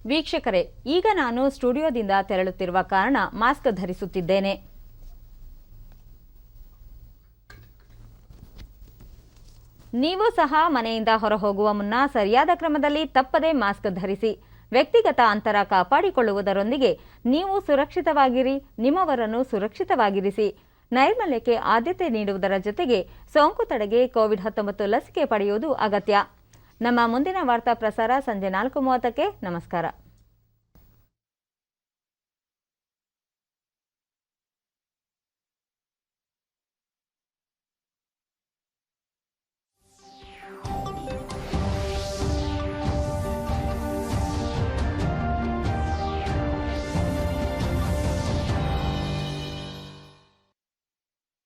ವೀಕ್ಷಕರೇ, ಈಗ ನಾನು ಸ್ಟುಡಿಯೋದಿಂದ ತೆರಳುತ್ತಿರುವ ಕಾರಣ ಮಾಸ್ಕ್ ಧರಿಸುತ್ತಿದ್ದೇನೆ. ನೀವು ಸಹ ಮನೆಯಿಂದ ಹೊರಹೋಗುವ ಮುನ್ನ ಸರಿಯಾದ ಕ್ರಮದಲ್ಲಿ ತಪ್ಪದೇ ಮಾಸ್ಕ್ ಧರಿಸಿ. ವ್ಯಕ್ತಿಗತ ಅಂತರ ಕಾಪಾಡಿಕೊಳ್ಳುವುದರೊಂದಿಗೆ ನೀವು ಸುರಕ್ಷಿತವಾಗಿರಿ, ನಿಮ್ಮವರನ್ನು ಸುರಕ್ಷಿತವಾಗಿರಿಸಿ. ನೈರ್ಮಲ್ಯಕ್ಕೆ ಆದ್ಯತೆ ನೀಡುವುದರ ಜೊತೆಗೆ ಸೋಂಕು ತಡೆಗೆ ಕೋವಿಡ್-19 ಲಸಿಕೆ ಪಡೆಯುವುದು ಅಗತ್ಯ. ನಮ್ಮ ಮುಂದಿನ ವಾರ್ತಾ ಪ್ರಸಾರ ಸಂಜೆ 4:30ಕ್ಕೆ. ನಮಸ್ಕಾರ.